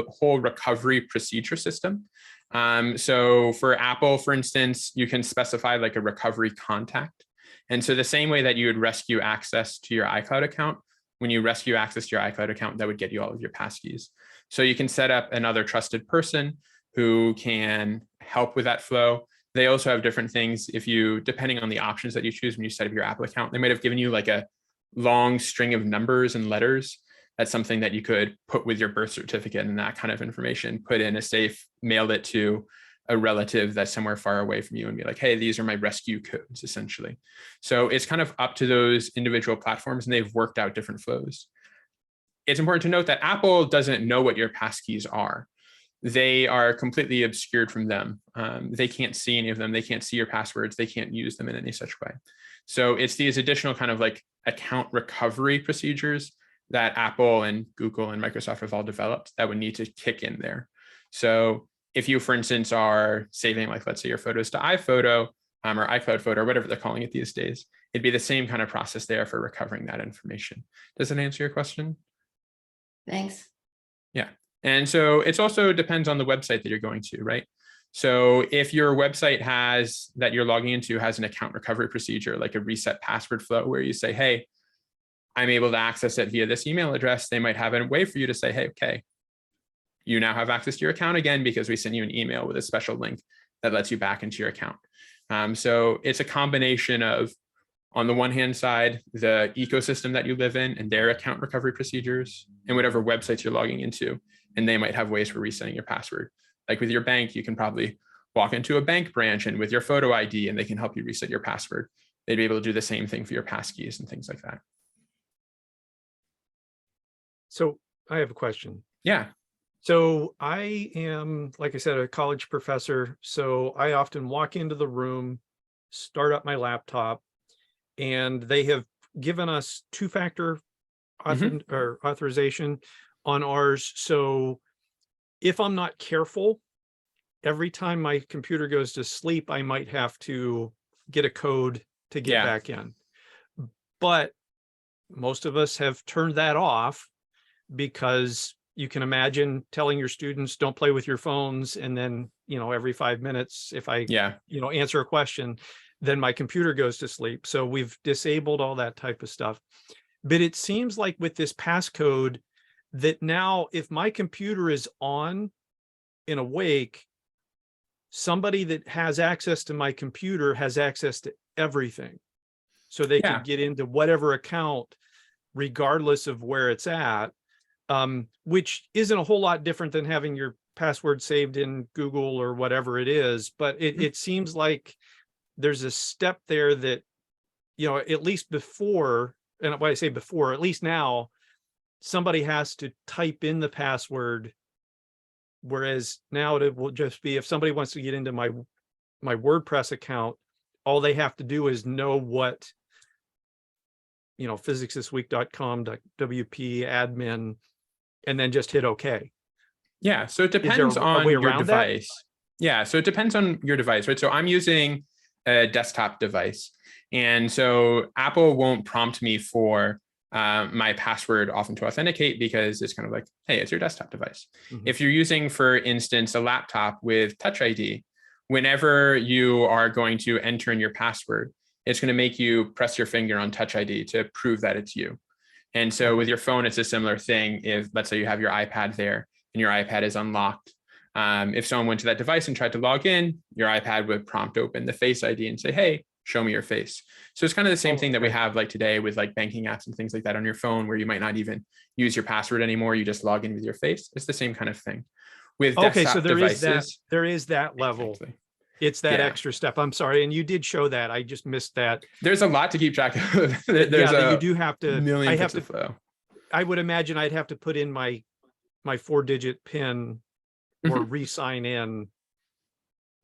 whole recovery procedure system. So for Apple, for instance, you can specify like a recovery contact. And so the same way that you would rescue access to your iCloud account, when you rescue access to your iCloud account, that would get you all of your passkeys. So you can set up another trusted person who can help with that flow. They also have different things. Depending on the options that you choose when you set up your Apple account, they might have given you like a long string of numbers and letters. That's something that you could put with your birth certificate and that kind of information, put in a safe, mail it to a relative that's somewhere far away from you and be like, hey, these are my rescue codes, essentially. So it's kind of up to those individual platforms and they've worked out different flows. It's important to note that Apple doesn't know what your passkeys are. They are completely obscured from them. They can't see any of them. They can't see your passwords. They can't use them in any such way. So it's these additional kind of like account recovery procedures that Apple and Google and Microsoft have all developed that would need to kick in there. So if you, for instance, are saving, like, let's say your photos to iPhoto or iCloud Photo, or whatever they're calling it these days, it'd be the same kind of process there for recovering that information. Does that answer your question? Thanks. Yeah. And so it also depends on the website that you're going to, right? So if your website that you're logging into has an account recovery procedure, like a reset password flow, where you say, hey, I'm able to access it via this email address, they might have a way for you to say, hey, okay, you now have access to your account again because we sent you an email with a special link that lets you back into your account. So it's a combination of, on the one hand side, the ecosystem that you live in and their account recovery procedures and whatever websites you're logging into, and they might have ways for resetting your password. Like with your bank, you can probably walk into a bank branch and with your photo ID and they can help you reset your password. They'd be able to do the same thing for your passkeys and things like that. So I have a question. Yeah. So I am, like I said, a college professor. So I often walk into the room, start up my laptop, and they have given us two-factor authorization on ours. So if I'm not careful, every time my computer goes to sleep, I might have to get a code to get back in. But most of us have turned that off because you can imagine telling your students, don't play with your phones. And then, every 5 minutes, if I, answer a question, then my computer goes to sleep. So we've disabled all that type of stuff. But it seems like with this passcode that now if my computer is on and awake, somebody that has access to my computer has access to everything. So they can get into whatever account, regardless of where it's at, which isn't a whole lot different than having your password saved in Google or whatever it is. But it seems like there's a step there that, at least before, and when I say before, at least now, somebody has to type in the password. Whereas now it will just be, if somebody wants to get into my WordPress account, all they have to do is know what, physicsthisweek.com.wp admin, and then just hit OK. Yeah. So it depends on your device. Yeah. So it depends on your device, right? So I'm using a desktop device. And so Apple won't prompt me for my password often to authenticate, because it's kind of like, hey, it's your desktop device. Mhm. If you're using, for instance, a laptop with Touch ID, whenever you are going to enter in your password, it's going to make you press your finger on Touch ID to prove that it's you. And so with your phone, it's a similar thing. If, let's say, you have your iPad there and your iPad is unlocked, if someone went to that device and tried to log in, your iPad would prompt open the Face ID and say, hey, show me your face. So it's kind of the same thing that we have like today with like banking apps and things like that on your phone, where you might not even use your password anymore. You just log in with your face. It's the same kind of thing with desktop so there devices. there is that level. Exactly. It's that extra step. I'm sorry. And you did show that. I just missed that. There's a lot to keep track of. There's you do have to, million I have bits of to, flow. I would imagine I'd have to put in my 4-digit PIN or re-sign in.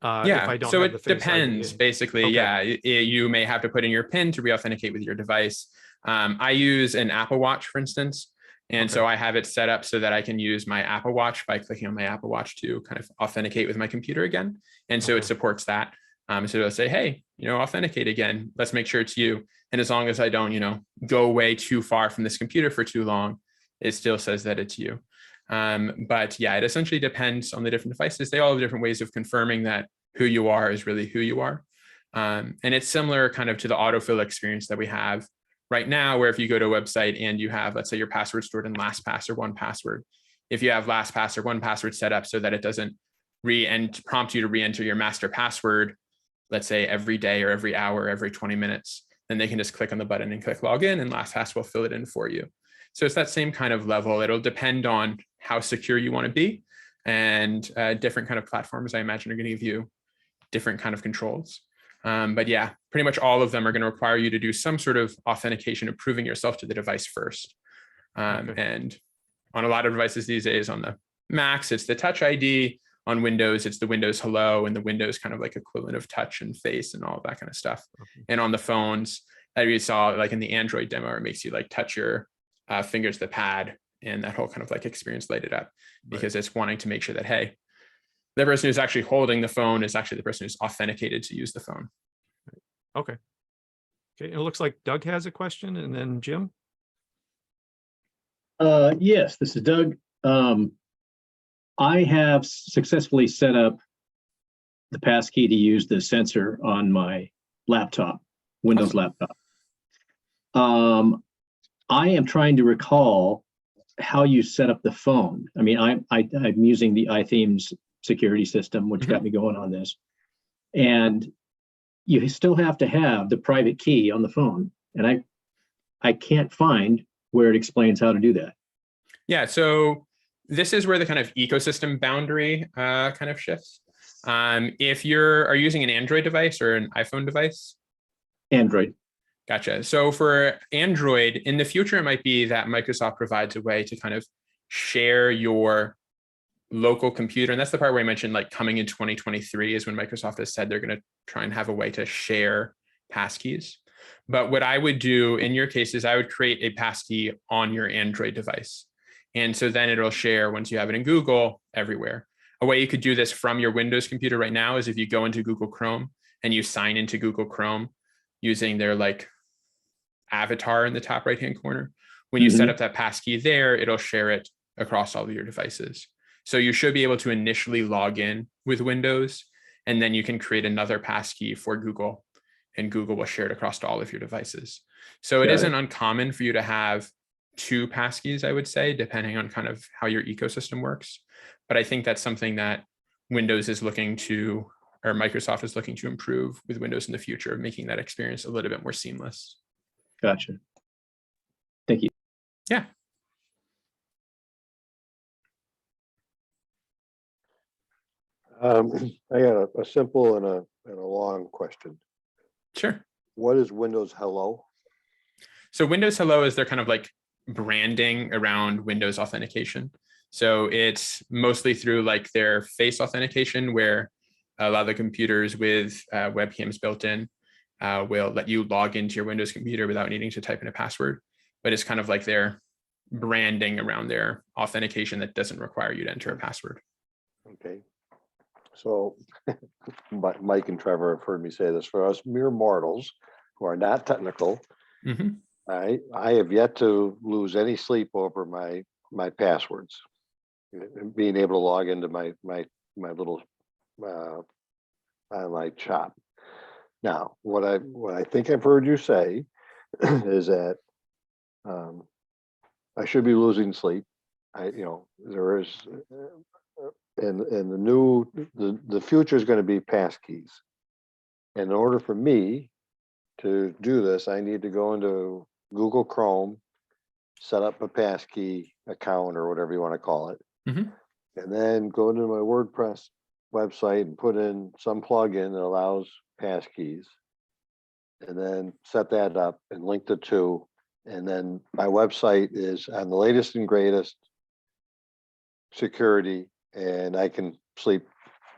If I don't so have the it Face depends, ID. basically. Okay. You may have to put in your PIN to re-authenticate with your device. I use an Apple Watch, for instance. And so I have it set up so that I can use my Apple Watch by clicking on my Apple Watch to kind of authenticate with my computer again. And so it supports that. So it'll say, hey, authenticate again. Let's make sure it's you. And as long as I don't, go away too far from this computer for too long, it still says that it's you. But yeah, it essentially depends on the different devices. They all have different ways of confirming that who you are is really who you are. And it's similar kind of to the autofill experience that we have right now, where if you go to a website and you have, let's say, your password stored in LastPass or 1Password, if you have LastPass or 1Password set up so that it doesn't prompt you to re-enter your master password, let's say every day or every hour, or every 20 minutes, then they can just click on the button and click login, and LastPass will fill it in for you. So it's that same kind of level. It'll depend on how secure you want to be, and different kind of platforms, I imagine, are going to give you different kind of controls. But yeah, pretty much all of them are going to require you to do some sort of authentication of proving yourself to the device first. And on a lot of devices these days, on the Macs, it's the Touch ID. On Windows, it's the Windows Hello and the Windows kind of like equivalent of touch and face and all that kind of stuff. And on the phones, that you saw like in the Android demo, it makes you like touch your fingers to the pad, and that whole kind of like experience light it up, because it's wanting to make sure that, hey, the person who's actually holding the phone is actually the person who's authenticated to use the phone. Okay. It looks like Doug has a question, and then Jim. Yes, this is Doug. I have successfully set up the passkey to use the sensor on my laptop, Windows laptop. I am trying to recall how you set up the phone. I mean, I'm using the iThemes security system, which got me going on this. And you still have to have the private key on the phone. And I can't find where it explains how to do that. Yeah, so this is where the kind of ecosystem boundary kind of shifts. If are using an Android device or an iPhone device? Android. Gotcha. So for Android, in the future, it might be that Microsoft provides a way to kind of share your local computer. And that's the part where I mentioned, like, coming in 2023 is when Microsoft has said they're going to try and have a way to share passkeys. But what I would do in your case is I would create a passkey on your Android device. And so then it'll share, once you have it in Google, everywhere. A way you could do this from your Windows computer right now is if you go into Google Chrome and you sign into Google Chrome using their, like, avatar in the top right-hand corner. When you set Mhm. up that passkey there, it'll share it across all of your devices. So you should be able to initially log in with Windows, and then you can create another passkey for Google, and Google will share it across all of your devices. So it Got isn't uncommon for you to have 2 passkeys, I would say, depending on kind of how your ecosystem works. But I think that's something that Windows is looking to, or Microsoft is looking to improve with Windows in the future, making that experience a little bit more seamless. Gotcha. Thank you. Yeah. I got a simple and a long question. Sure. What is Windows Hello? So Windows Hello is their kind of like branding around Windows authentication. So it's mostly through like their face authentication, where a lot of the computers with webcams built in will let you log into your Windows computer without needing to type in a password. But it's kind of like their branding around their authentication that doesn't require you to enter a password. Okay. So, but Mike and Trevor have heard me say this, for us mere mortals who are not technical, Mhm. I have yet to lose any sleep over my passwords. Being able to log into my little online shop. Now, what I think I've heard you say is that I should be losing sleep. There is, and the future is going to be passkeys. And in order for me to do this, I need to go into Google Chrome, set up a passkey account or whatever you want to call it, Mhm. and then go into my WordPress website and put in some plugin that allows passkeys, and then set that up and link the two. And then my website is on the latest and greatest security, and I can sleep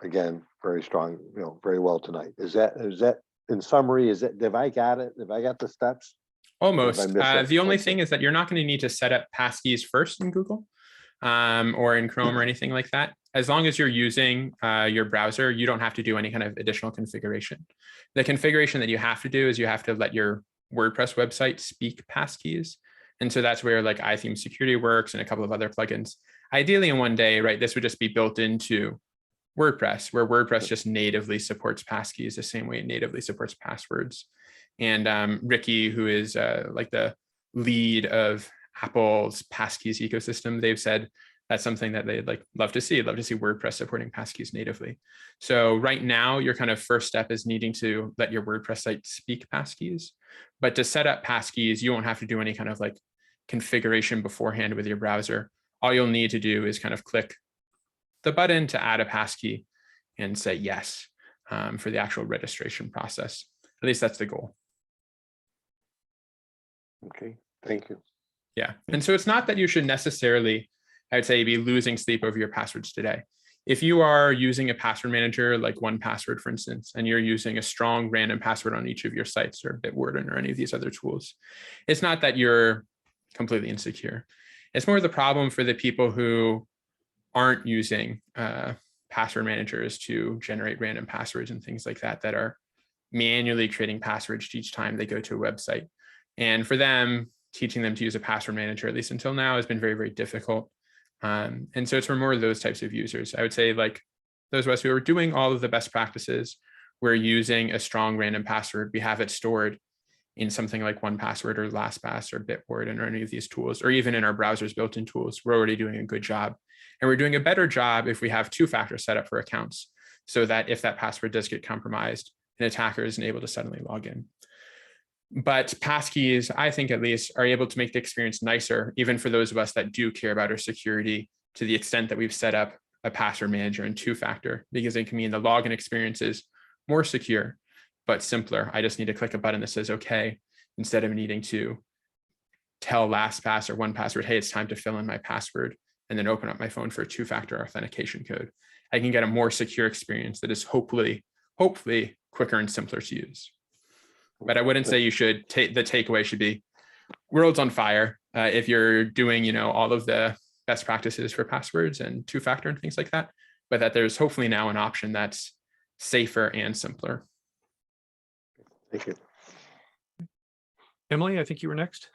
again very strong, very well tonight. Is that in summary? Have I got it? Have I got the steps? Almost. missed The only something? thing is that you're not going to need to set up passkeys first in Google or in Chrome or anything like that. As long as you're using your browser, you don't have to do any kind of additional configuration. The configuration that you have to do is you have to let your WordPress website speak passkeys. And so that's where like iTheme security works and a couple of other plugins. Ideally in one day, right, this would just be built into WordPress, where WordPress just natively supports passkeys the same way it natively supports passwords. And Ricky, who is like the lead of Apple's passkeys ecosystem, they've said that's something that they'd love to see WordPress supporting passkeys natively. So right now, your kind of first step is needing to let your WordPress site speak passkeys. But to set up passkeys, you won't have to do any kind of like configuration beforehand with your browser. All you'll need to do is kind of click the button to add a passkey and say yes for the actual registration process. At least that's the goal. Okay, thank you. Yeah. And so it's not that you should necessarily, I would say, be losing sleep over your passwords today. If you are using a password manager like 1Password, for instance, and you're using a strong random password on each of your sites or Bitwarden or any of these other tools, it's not that you're completely insecure. It's more the problem for the people who aren't using password managers to generate random passwords and things like that, that are manually creating passwords each time they go to a website. And for them, teaching them to use a password manager, at least until now, has been very, very difficult. And so it's for more of those types of users. I would say like those of us who are doing all of the best practices, we're using a strong random password. We have it stored in something like 1Password or LastPass or Bitwarden or any of these tools, or even in our browser's built-in tools. We're already doing a good job. And we're doing a better job if we have 2-factor setup for accounts, so that if that password does get compromised, an attacker isn't able to suddenly log in. But passkeys, I think at least, are able to make the experience nicer, even for those of us that do care about our security, to the extent that we've set up a password manager and 2-factor, because it can mean the login experience is more secure, but simpler. I just need to click a button that says okay, instead of needing to tell LastPass or 1Password, hey, it's time to fill in my password, and then open up my phone for a 2-factor authentication code. I can get a more secure experience that is hopefully quicker and simpler to use. But I wouldn't say you should take the takeaway should be world's on fire if you're doing, all of the best practices for passwords and 2-factor and things like that, but that there's hopefully now an option that's safer and simpler. Thank you. Emily, I think you were next.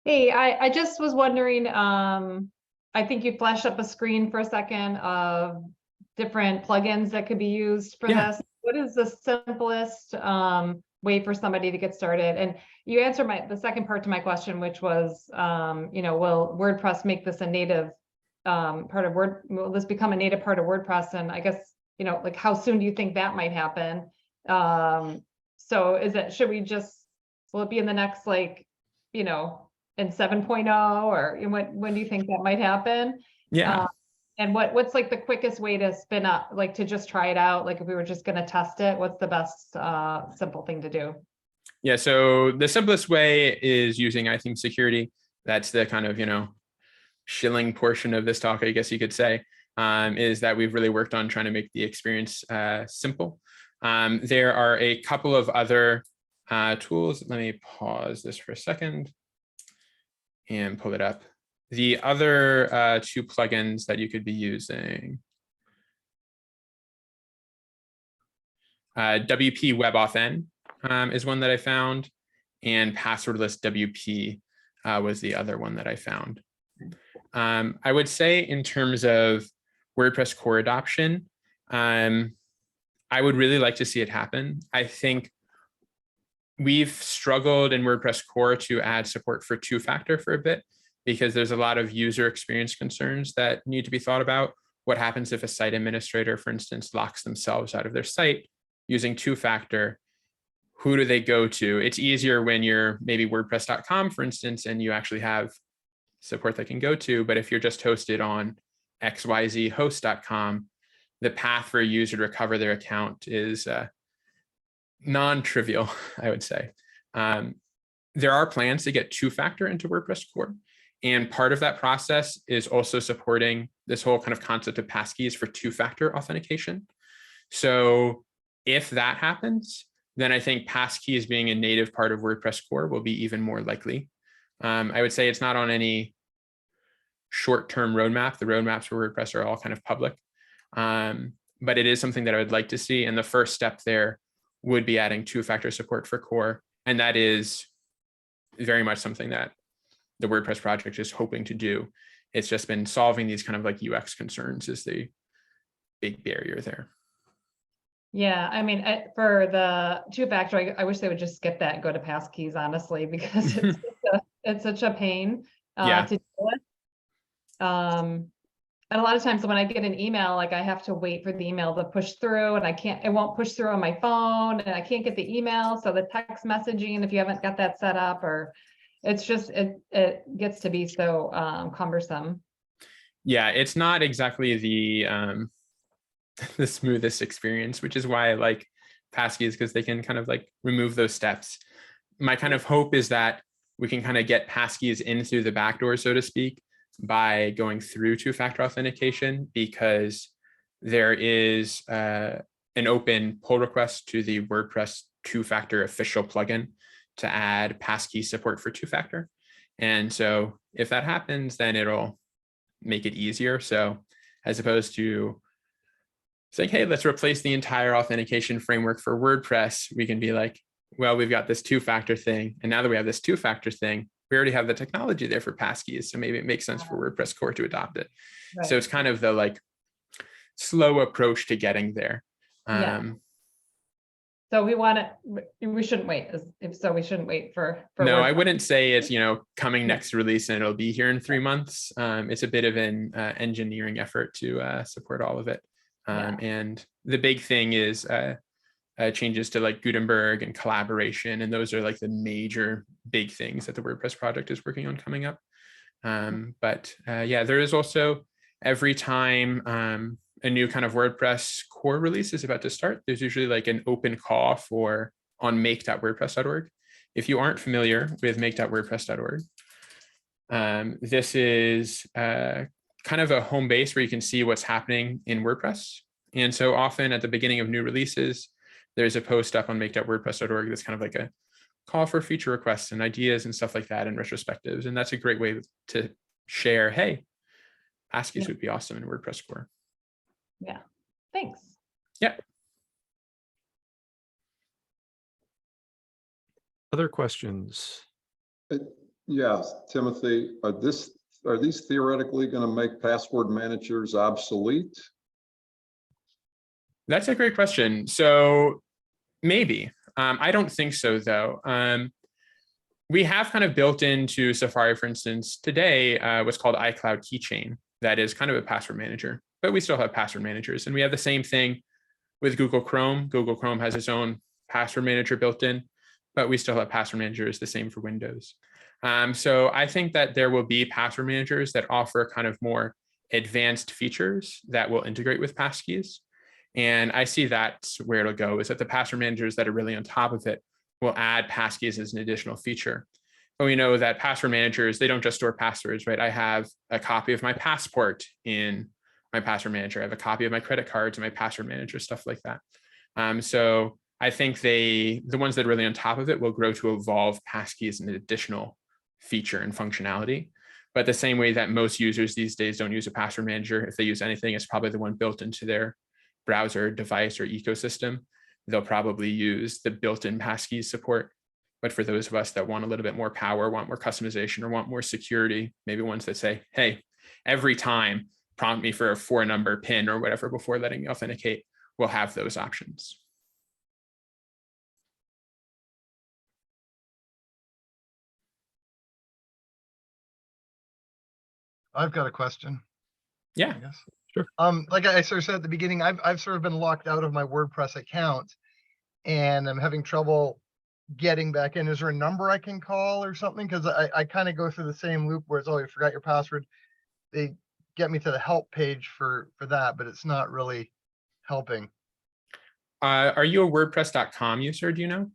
Hey, I just was wondering, I think you flashed up a screen for a second of different plugins that could be used for Yeah. this. What is the simplest way for somebody to get started? And you answered the second part to my question, which was, will WordPress make this a native part of will this become a native part of WordPress? And I guess, like how soon do you think that might happen? So will it be in the next, in 7.0, or when do you think that might happen? Yeah. And what's like the quickest way to spin up, like to just try it out? Like if we were just going to test it, what's the best simple thing to do? Yeah, so the simplest way is using iTheme security. That's the kind of, shilling portion of this talk, I guess you could say, is that we've really worked on trying to make the experience simple. There are a couple of other tools. Let me pause this for a second and pull it up. The other two plugins that you could be using, WP WebAuthn is one that I found, and passwordless WP was the other one that I found. I would say in terms of WordPress core adoption, I would really like to see it happen. I think we've struggled in WordPress core to add support for two-factor for a bit, because there's a lot of user experience concerns that need to be thought about. What happens if a site administrator, for instance, locks themselves out of their site using two-factor? Who do they go to? It's easier when you're maybe WordPress.com, for instance, and you actually have support they can go to. But if you're just hosted on xyzhost.com, the path for a user to recover their account is non-trivial, I would say. There are plans to get two-factor into WordPress core. And part of that process is also supporting this whole kind of concept of passkeys for two-factor authentication. So if that happens, then I think passkeys being a native part of WordPress core will be even more likely. I would say it's not on any short-term roadmap. The roadmaps for WordPress are all kind of public. But it is something that I would like to see. And the first step there would be adding two-factor support for core. And that is very much something that the WordPress project is hoping to do. It's just been solving these kind of like UX concerns is the big barrier there. Yeah, I mean, for the two-factor, I wish they would just skip that and go to passkeys, honestly, because it's such a pain Yeah. to deal with. And a lot of times when I get an email, like I have to wait for the email to push through, and it won't push through on my phone, and I can't get the email. So the text messaging, if you haven't got that set up, or it's just, it gets to be so cumbersome. Yeah, it's not exactly the smoothest experience, which is why I like passkeys, because they can kind of like remove those steps. My kind of hope is that we can kind of get passkeys in through the back door, so to speak, by going through two-factor authentication, because there is an open pull request to the WordPress two-factor official plugin to add passkey support for two-factor. And so if that happens, then it'll make it easier. So as opposed to saying, hey, let's replace the entire authentication framework for WordPress, we can be like, well, we've got this two-factor thing. And now that we have this two-factor thing, we already have the technology there for passkeys. So maybe it makes sense for WordPress core to adopt it. Right. So it's kind of the like slow approach to getting there. Yeah. So we shouldn't wait. We shouldn't wait for no, WordPress. I wouldn't say it's, coming next release and it'll be here in 3 months. It's a bit of an engineering effort to support all of it. And the big thing is changes to like Gutenberg and collaboration. And those are like the major big things that the WordPress project is working on coming up. But there is also every time a new kind of WordPress core release is about to start, there's usually like an open call on make.wordpress.org. If you aren't familiar with make.wordpress.org, this is kind of a home base where you can see what's happening in WordPress. And so often at the beginning of new releases, there's a post up on make.wordpress.org that's kind of like a call for feature requests and ideas and stuff like that and retrospectives. And that's a great way to share, hey, passkeys would be awesome in WordPress core. Yeah, thanks. Yeah. Other questions? Yes, Timothy, are these theoretically going to make password managers obsolete? That's a great question. So maybe. I don't think so, though. We have kind of built into Safari, for instance, today, what's called iCloud Keychain. That is kind of a password manager, but we still have password managers. And we have the same thing with Google Chrome. Google Chrome has its own password manager built in, but we still have password managers, the same for Windows. So I think that there will be password managers that offer kind of more advanced features that will integrate with passkeys. And I see that's where it'll go, is that the password managers that are really on top of it will add passkeys as an additional feature. But we know that password managers, they don't just store passwords, right? I have a copy of my passport in my password manager. I have a copy of my credit cards in my password manager, stuff like that. So I think the ones that are really on top of it will grow to evolve passkeys as an additional feature and functionality. But the same way that most users these days don't use a password manager, if they use anything, it's probably the one built into their browser, device, or ecosystem. They'll probably use the built-in passkeys support. But for those of us that want a little bit more power, want more customization, or want more security, maybe ones that say, hey, every time prompt me for a 4-number PIN or whatever before letting me authenticate, we'll have those options. I've got a question. Yeah, I guess. Sure. Like I sort of said at the beginning, I've sort of been locked out of my WordPress account and I'm having trouble getting back in. Is there a number I can call or something? Because I kind of go through the same loop where it's, oh, you forgot your password. They get me to the help page for that, but it's not really helping. are you a WordPress.com user? Do you know?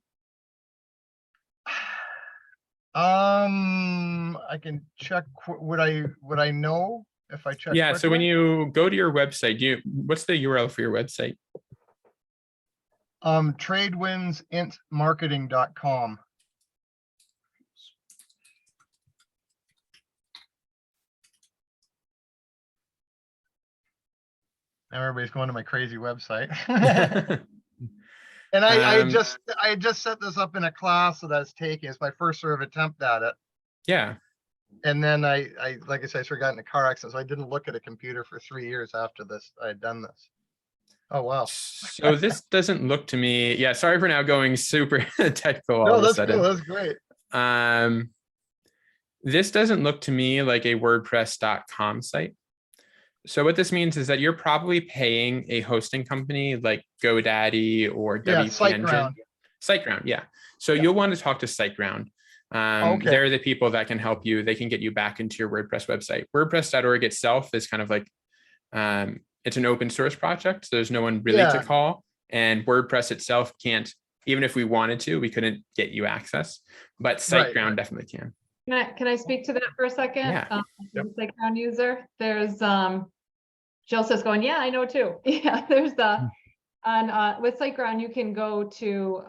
I can check. Would I know if I check? Yeah. So when quickly? you go to your website, what's the URL for your website? tradewindsintmarketing.com. Now everybody's going to my crazy website. And I just set this up in a class that I was taking. It's my first sort of attempt at it. Yeah. And then I like I said, I sort of got in a car accident, so I didn't look at a computer for 3 years after this. I had done this. Oh wow. So this doesn't look to me. Yeah, sorry for now going super technical all No, of a that's sudden. cool. That's great. This doesn't look to me like a WordPress.com site. So what this means is that you're probably paying a hosting company like GoDaddy or Yeah, WP Engine. SiteGround. SiteGround, yeah. So you'll want to talk to SiteGround. Okay. They're the people that can help you. They can get you back into your WordPress website. WordPress.org itself is kind of like, it's an open source project. So there's no one really to call. And WordPress itself can't, even if we wanted to, we couldn't get you access. But SiteGround definitely can. Can I speak to that for a second? Yeah. SiteGround user, there's Jill says going, yeah, I know too. Yeah, there's with SiteGround, you can go to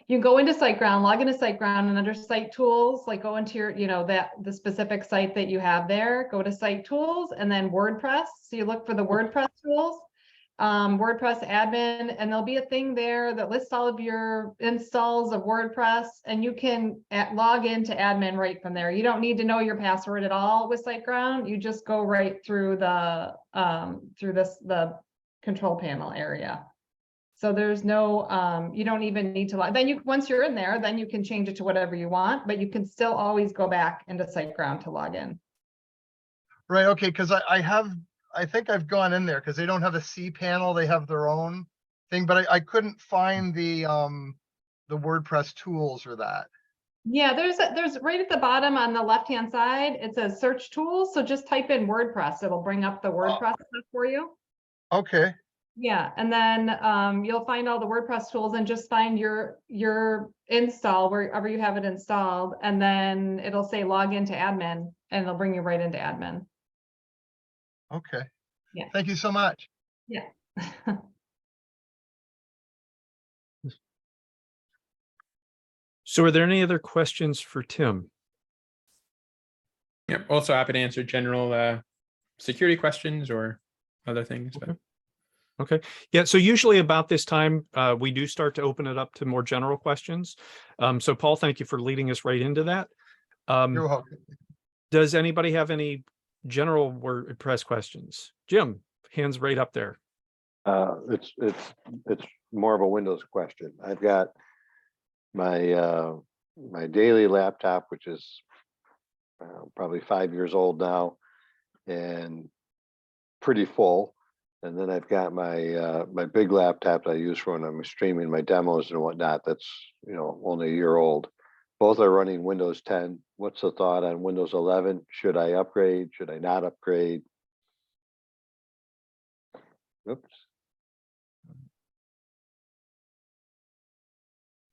you can go into SiteGround, log into SiteGround, and under Site Tools, like go into your, the specific site that you have there, go to Site Tools, and then WordPress. So you look for the WordPress tools, WordPress admin, and there'll be a thing there that lists all of your installs of WordPress, and you can log into admin right from there. You don't need to know your password at all with SiteGround. You just go right through the the control panel area. So there's no, you don't even need to log. Then once you're in there, then you can change it to whatever you want, but you can still always go back into SiteGround to log in. Right. Okay. Because I think I've gone in there because they don't have a C panel. They have their own thing, but I couldn't find the WordPress tools or that. Yeah, there's right at the bottom on the left-hand side, it says search tools. So just type in WordPress. It'll bring up the WordPress stuff for you. Okay. Yeah, and then you'll find all the WordPress tools and just find your install wherever you have it installed, and then it'll say log into admin, and it'll bring you right into admin. Okay. Yeah. Thank you so much. Yeah. So are there any other questions for Tim? Yep. Also happy to answer general security questions or other things. But. Okay. Yeah. So usually about this time, we do start to open it up to more general questions. So Paul, thank you for leading us right into that. You're welcome. Does anybody have any general WordPress questions? Jim, hands right up there. It's more of a Windows question. I've got my my daily laptop, which is probably 5 years old now and pretty full. And then I've got my my big laptop that I use for when I'm streaming my demos and whatnot. That's, you know, only a year old. Both are running Windows 10. What's the thought on Windows 11? Should I upgrade? Should I not upgrade? Oops.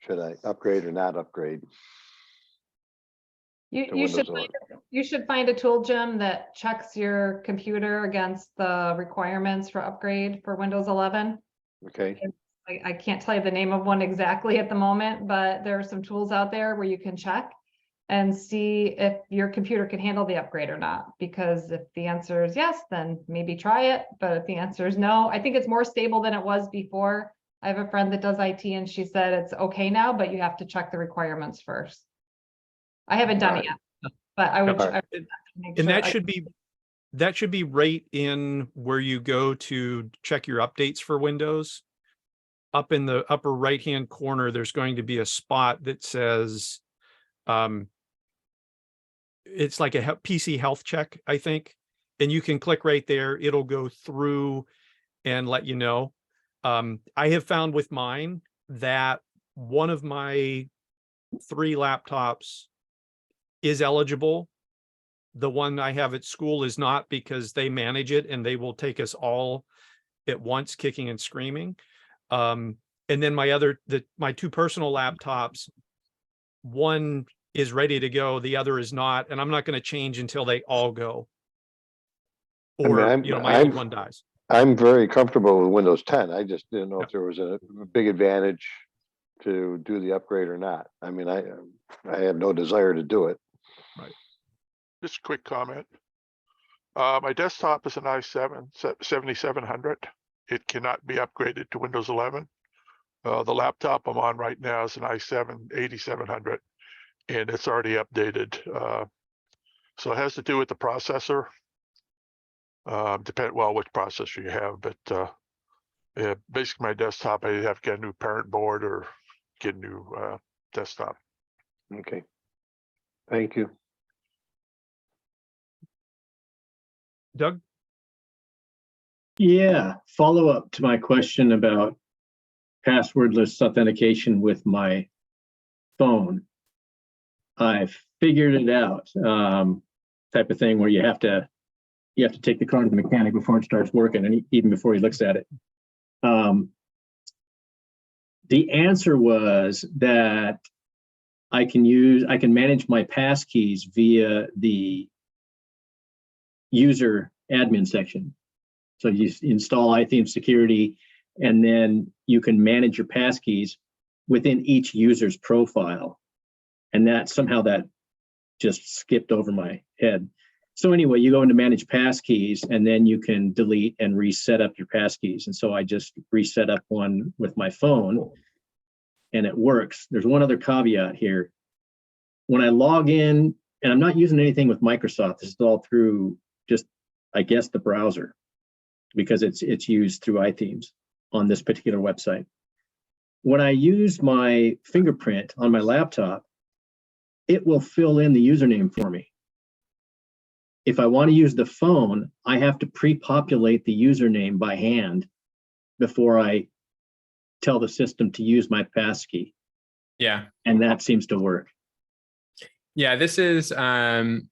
Should I upgrade or not upgrade? to You should Windows 11? you should find a tool, Jim, that checks your computer against the requirements for upgrade for Windows 11. Okay, I can't tell you the name of one exactly at the moment, but there are some tools out there where you can check and see if your computer can handle the upgrade or not. Because if the answer is yes, then maybe try it. But if the answer is no, I think it's more stable than it was before. I have a friend that does IT and she said it's okay now, but you have to check the requirements first. I haven't done it yet, but I would. Alright. I would make And sure that I- should be right in where you go to check your updates for Windows. Up in the upper right-hand corner, there's going to be a spot that says, it's like a PC health check, I think. And you can click right there. It'll go through and let you know. I have found with mine that one of my 3 laptops is eligible. The one I have at school is not, because they manage it and they will take us all at once, kicking and screaming. And then my 2 personal laptops, one is ready to go, the other is not, and I'm not going to change until they all go. Or, my old one dies. I'm very comfortable with Windows 10. I just didn't know if there was a big advantage to do the upgrade or not. I mean, I have no desire to do it. Just a quick comment. My desktop is an i7 7700. It cannot be upgraded to Windows 11. The laptop I'm on right now is an i7 8700, and it's already updated. So it has to do with the processor. Depend which processor you have, but yeah, basically my desktop, I have to get a new parent board or get a new desktop. Okay. Thank you. Doug? Yeah, follow up to my question about passwordless authentication with my phone. I figured it out, type of thing where you have to take the car to the mechanic before it starts working, and even before he looks at it. The answer was that I can manage my passkeys via the user admin section. So you install iTheme security, and then you can manage your passkeys within each user's profile. And that somehow that just skipped over my head. So anyway, you go into manage passkeys, and then you can delete and reset up your passkeys. And so I just reset up one with my phone, and it works. There's one other caveat here. When I log in, and I'm not using anything with Microsoft, this is all through just, I guess, the browser, because it's used through iThemes on this particular website. When I use my fingerprint on my laptop, it will fill in the username for me. If I want to use the phone, I have to pre-populate the username by hand before I tell the system to use my passkey. Yeah. And that seems to work. Yeah, this is kind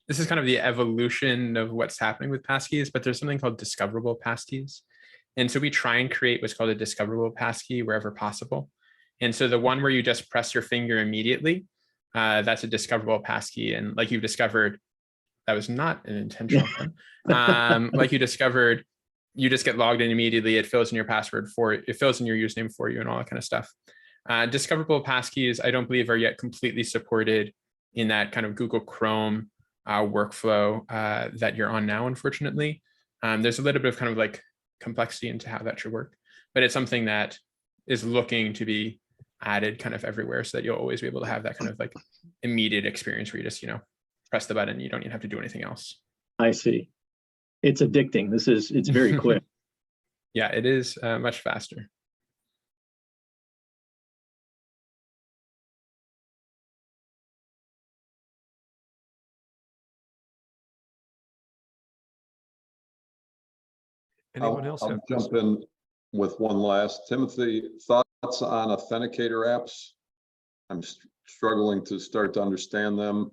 of the evolution of what's happening with passkeys, but there's something called discoverable passkeys. And so we try and create what's called a discoverable passkey wherever possible. And so the one where you just press your finger immediately, that's a discoverable passkey. And like you've discovered, that was not an intentional one. Like you discovered, you just get logged in immediately. It fills in your password for it. It fills in your username for you and all that kind of stuff. Discoverable passkeys, I don't believe are yet completely supported in that kind of Google Chrome workflow that you're on now, unfortunately. There's a little bit of kind of like complexity into how that should work. But it's something that is looking to be added kind of everywhere so that you'll always be able to have that kind of like immediate experience where you just, press the button. You don't even have to do anything else. I see. It's addicting. It's very quick. Yeah, it is much faster. Anyone else I'll have jump in with one last. Timothy, thoughts on authenticator apps? I'm struggling to start to understand them.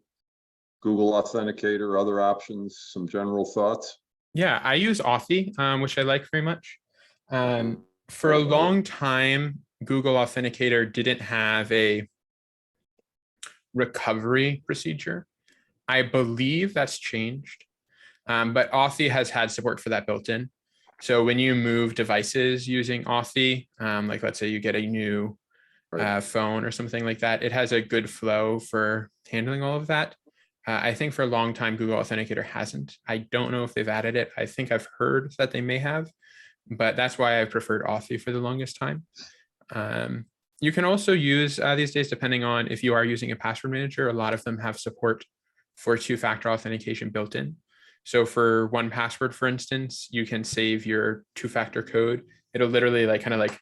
Google Authenticator, other options, some general thoughts? Yeah, I use Authy, which I like very much. For a long time, Google Authenticator didn't have a recovery procedure. I believe that's changed, but Authy has had support for that built in. So when you move devices using Authy, like let's say you get a new phone or something like that, it has a good flow for handling all of that. I think for a long time, Google Authenticator hasn't. I don't know if they've added it. I think I've heard that they may have, but that's why I preferred Authy for the longest time. You can also use these days, depending on if you are using a password manager, a lot of them have support for two-factor authentication built in. So for 1Password, for instance, you can save your two-factor code. It'll literally like kind of like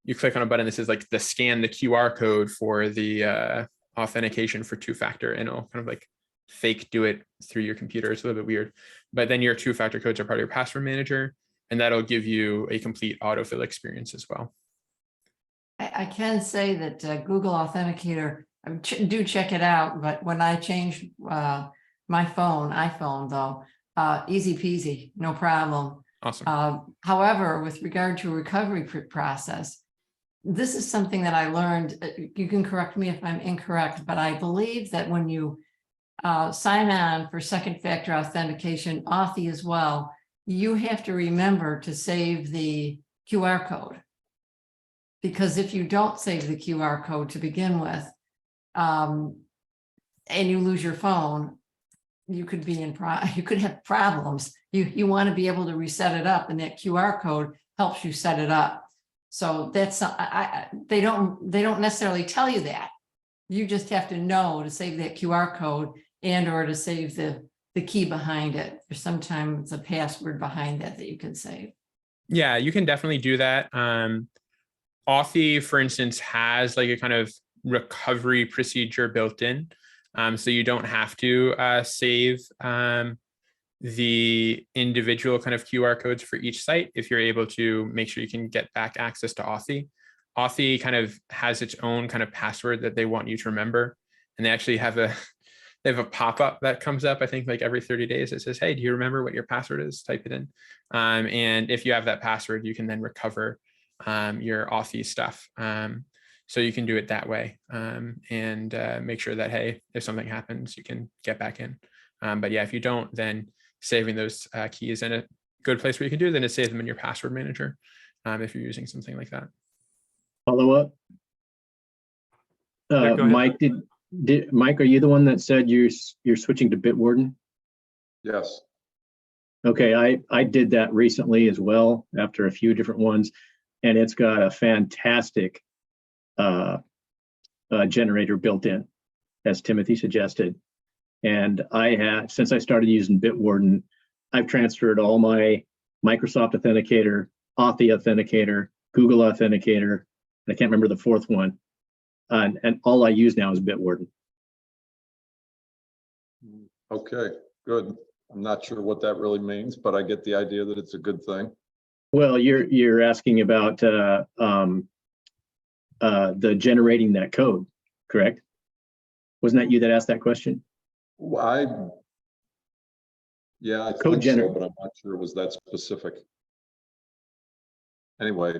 you click on a button that says like scan the QR code for the authentication for two-factor, and it'll kind of like fake do it through your computer. It's a little bit weird, but then your two-factor codes are part of your password manager, and that'll give you a complete autofill experience as well. I can say that Google Authenticator, do check it out, but when I changed my iPhone though, easy peasy, no problem. Awesome. However, with regard to recovery process, this is something that I learned. You can correct me if I'm incorrect, but I believe that when you sign on for second factor authentication, Authy as well, you have to remember to save the QR code. Because if you don't save the QR code to begin with, and you lose your phone, you could be you could have problems. You want to be able to reset it up, and that QR code helps you set it up. So that's they don't necessarily tell you that. You just have to know to save that QR code and or to save the key behind it. Or sometimes it's a password behind that you can save. Yeah, you can definitely do that. Authy, for instance, has like a kind of recovery procedure built in. So you don't have to save the individual kind of QR codes for each site if you're able to make sure you can get back access to Authy. Authy kind of has its own kind of password that they want you to remember. And they actually have a pop-up that comes up, I think like every 30 days. It says, hey, do you remember what your password is? Type it in. And if you have that password, you can then recover your Authy stuff. So you can do it that way and make sure that, hey, if something happens, you can get back in. But yeah, if you don't, then saving those keys in a good place where you can do, then is save them in your password manager if you're using something like that. Follow up. Mike, Mike, are you the one that said you're switching to Bitwarden? Yes. Okay, I did that recently as well after a few different ones, and it's got a fantastic generator built in, as Timothy suggested. And I have, since I started using Bitwarden, I've transferred all my Microsoft Authenticator, Authy Authenticator, Google Authenticator, and I can't remember the fourth one. And all I use now is Bitwarden. Okay, good. I'm not sure what that really means, but I get the idea that it's a good thing. Well, you're asking about the generating that code, correct? Wasn't that you that asked that question? Yeah, I Code think so, gener- but I'm not sure it was that specific. Anyway,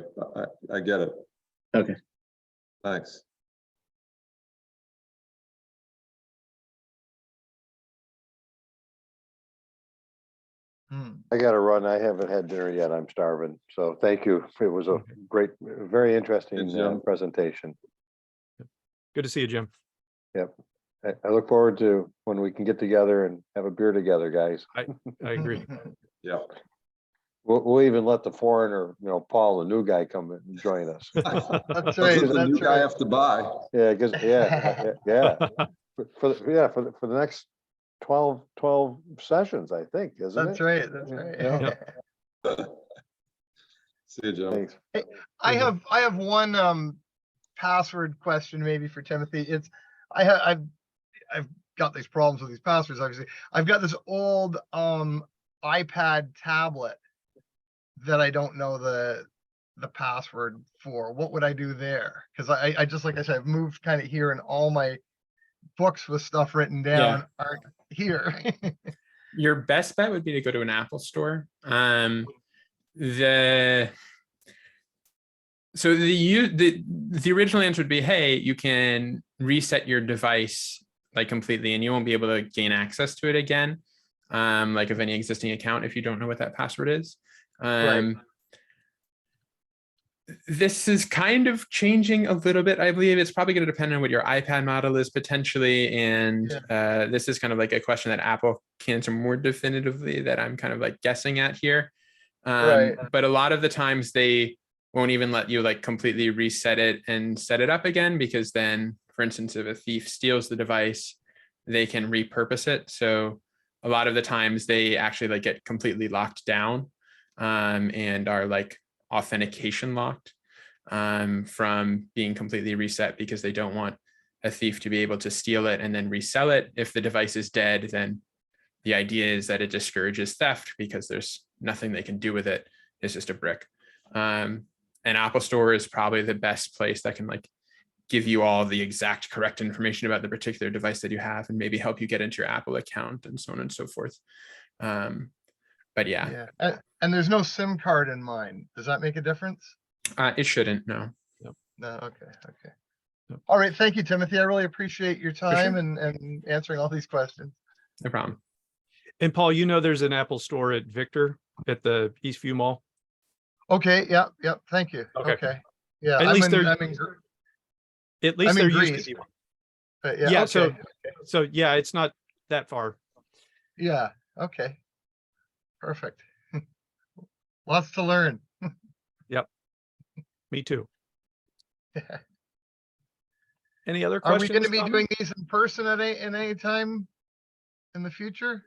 I get it. Okay. Thanks. I gotta run. I haven't had dinner yet. I'm starving. So thank you. It was a great, very interesting presentation. Good to see you, Jim. Yep. I look forward to when we can get together and have a beer together, guys. I agree. Yeah. We'll even let the foreigner, Paul, the new guy, come and join us. That's Does right, the new that's guy right. have to buy? Yeah, because, yeah. For the next 12 sessions, I think, isn't it? That's right, that's Yeah. right. See you, Jim. Thanks. I have one password question maybe for Timothy. It's I've got these problems with these passwords, obviously. I've got this old iPad tablet that I don't know the password for. What would I do there? Because I just, like I said, I've moved kind of here, and all my books with stuff written down aren't here. Your best bet would be to go to an Apple store. So the original answer would be, hey, you can reset your device like completely, and you won't be able to gain access to it again, like of any existing account if you don't know what that password is. Right. This is kind of changing a little bit. I believe it's probably going to depend on what your iPad model is potentially, and this is kind of like a question that Apple can answer more definitively that I'm kind of like guessing at here. Right. But a lot of the times they won't even let you like completely reset it and set it up again, because then, for instance, if a thief steals the device, they can repurpose it. So a lot of the times they actually like get completely locked down, and are like authentication locked, from being completely reset, because they don't want a thief to be able to steal it and then resell it. If the device is dead, then the idea is that it discourages theft, because there's nothing they can do with it. It's just a brick. An Apple store is probably the best place that can like give you all the exact correct information about the particular device that you have, and maybe help you get into your Apple account and so on and so forth. But yeah. And there's no SIM card in mine. Does that make a difference? It shouldn't, no. No. Okay. All right. Thank you, Timothy. I really appreciate your time and answering all these questions. No problem. And Paul, there's an Apple store at Victor at the Eastview Mall. Okay. Yep. Thank you. Okay. Yeah. At least there used to used to be one. But Yeah. Okay. So yeah, it's not that far. Yeah. Okay. Perfect. Lots to learn. Yep. Me too. Any other Are questions? we going to be Tom? doing these in person at any time in the future?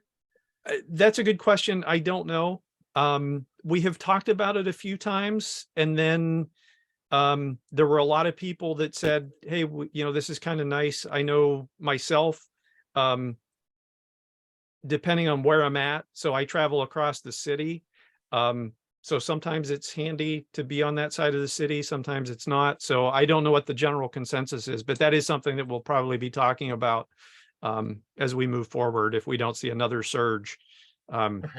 That's a good question. I don't know. We have talked about it a few times, and then there were a lot of people that said, hey, this is kind of nice. I know myself, depending on where I'm at. So I travel across the city. So sometimes it's handy to be on that side of the city. Sometimes it's not. So I don't know what the general consensus is, but that is something that we'll probably be talking about as we move forward. If we don't see another surge,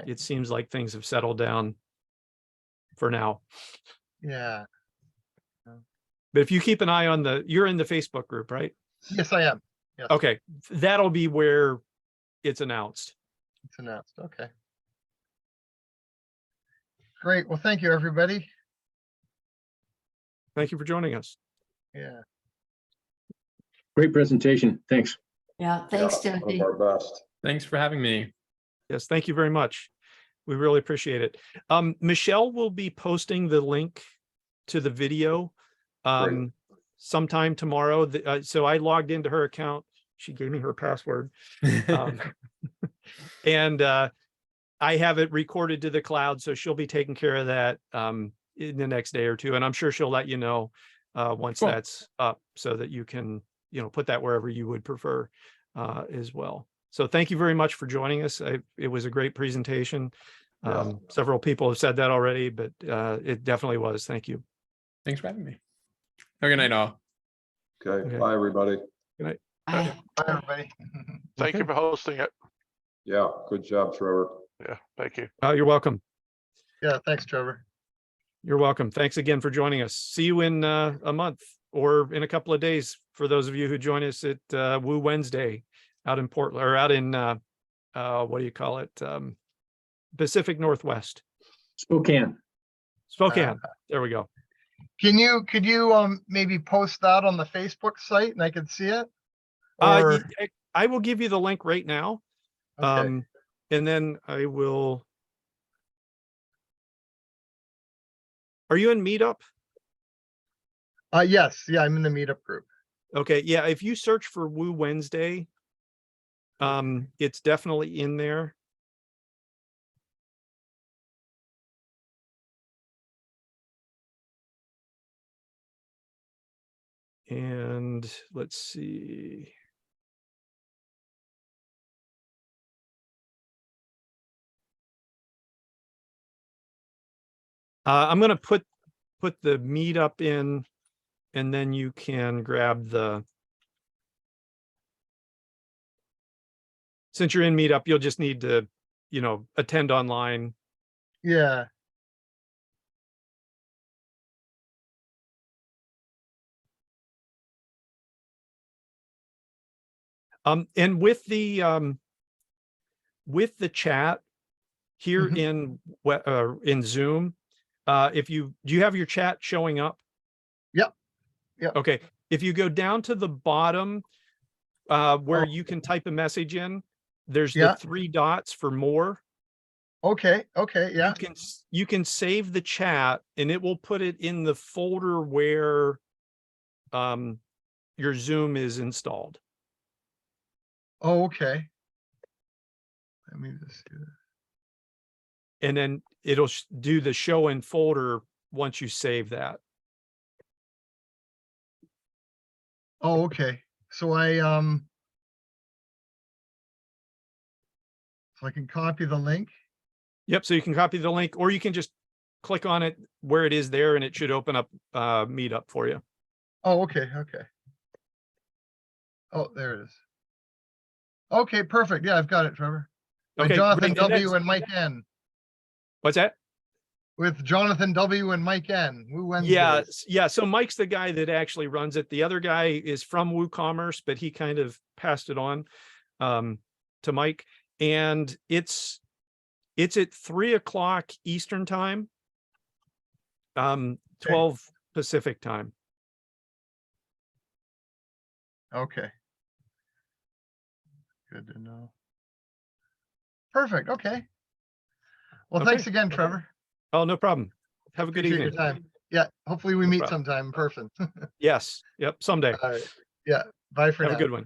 it seems like things have settled down for now. Yeah. But if you keep an eye on you're in the Facebook group, right? Yes, I am. Yes. Okay. That'll be where it's announced. It's announced. Okay. Great. Well, thank you, everybody. Thank you for joining us. Yeah. Great presentation. Thanks. Yeah, thanks, One Timothy. of our best. Thanks for having me. Yes, thank you very much. We really appreciate it. Michelle will be posting the link to the video Great. sometime tomorrow. So I logged into her account. She gave me her password. And I have it recorded to the cloud, so she'll be taking care of that in the next day or two. And I'm sure she'll let you know once Cool. that's up, so that you can, put that wherever you would prefer as well. So thank you very much for joining us. It was a great presentation. Yeah. Several people have said that already, but it definitely was. Thank you. Thanks for having me. Have a good night, all. Okay. Okay. Bye, everybody. Good night. Bye. Bye, everybody. Thank you for hosting it. Yeah. Good job, Trevor. Yeah, thank you. You're welcome. Yeah. Thanks, Trevor. You're welcome. Thanks again for joining us. See you in a month or in a couple of days for those of you who join us at Woo Wednesday out in Portland, or out in what do you call it? Pacific Northwest. Spokane. Spokane. There we go. Could you maybe post that on the Facebook site and I could see it? I will give you the link right now. Okay. And then I will Are you in Meetup? Yes, yeah, I'm in the meetup group. Okay, yeah, if you search for Woo Wednesday, it's definitely in there. And let's see. I'm gonna put the meetup in, and then you can grab the. Since you're in meetup, you'll just need to, attend online. Yeah, And with the chat here Mhm. in Zoom, do you have your chat showing up? Yep. Yep. Okay, if you go down to the bottom, where Oh. you can type a message in, there's the Yeah. 3 dots for more. Okay, yeah. You can save the chat, and it will put it in the folder where your Zoom is installed. Oh, okay. Let me just do that. And then it'll do the show in folder once you save that. Oh, okay. So so I can copy the link. Yep, so you can copy the link, or you can just click on it where it is there, and it should open up Meetup for you. Oh, okay. Oh, there it is. Okay, perfect. Yeah, I've got it, Trevor. By Okay, Jonathan great. And W. that's- and Mike N. What's that? With Jonathan W. and Mike N. Woo Yeah, Wednesdays. yeah. So Mike's the guy that actually runs it. The other guy is from WooCommerce, but he kind of passed it on to Mike. And it's at 3:00 Eastern time, 12 Pacific time. Okay. Good to know. Perfect. Okay. Well, Okay. thanks again, Trevor. Oh, no problem. Have a good Appreciate your evening. time. Yeah, hopefully we No meet problem. sometime in person. Yes. Yep. Someday. All right. Yeah. Bye for Have a now. good one.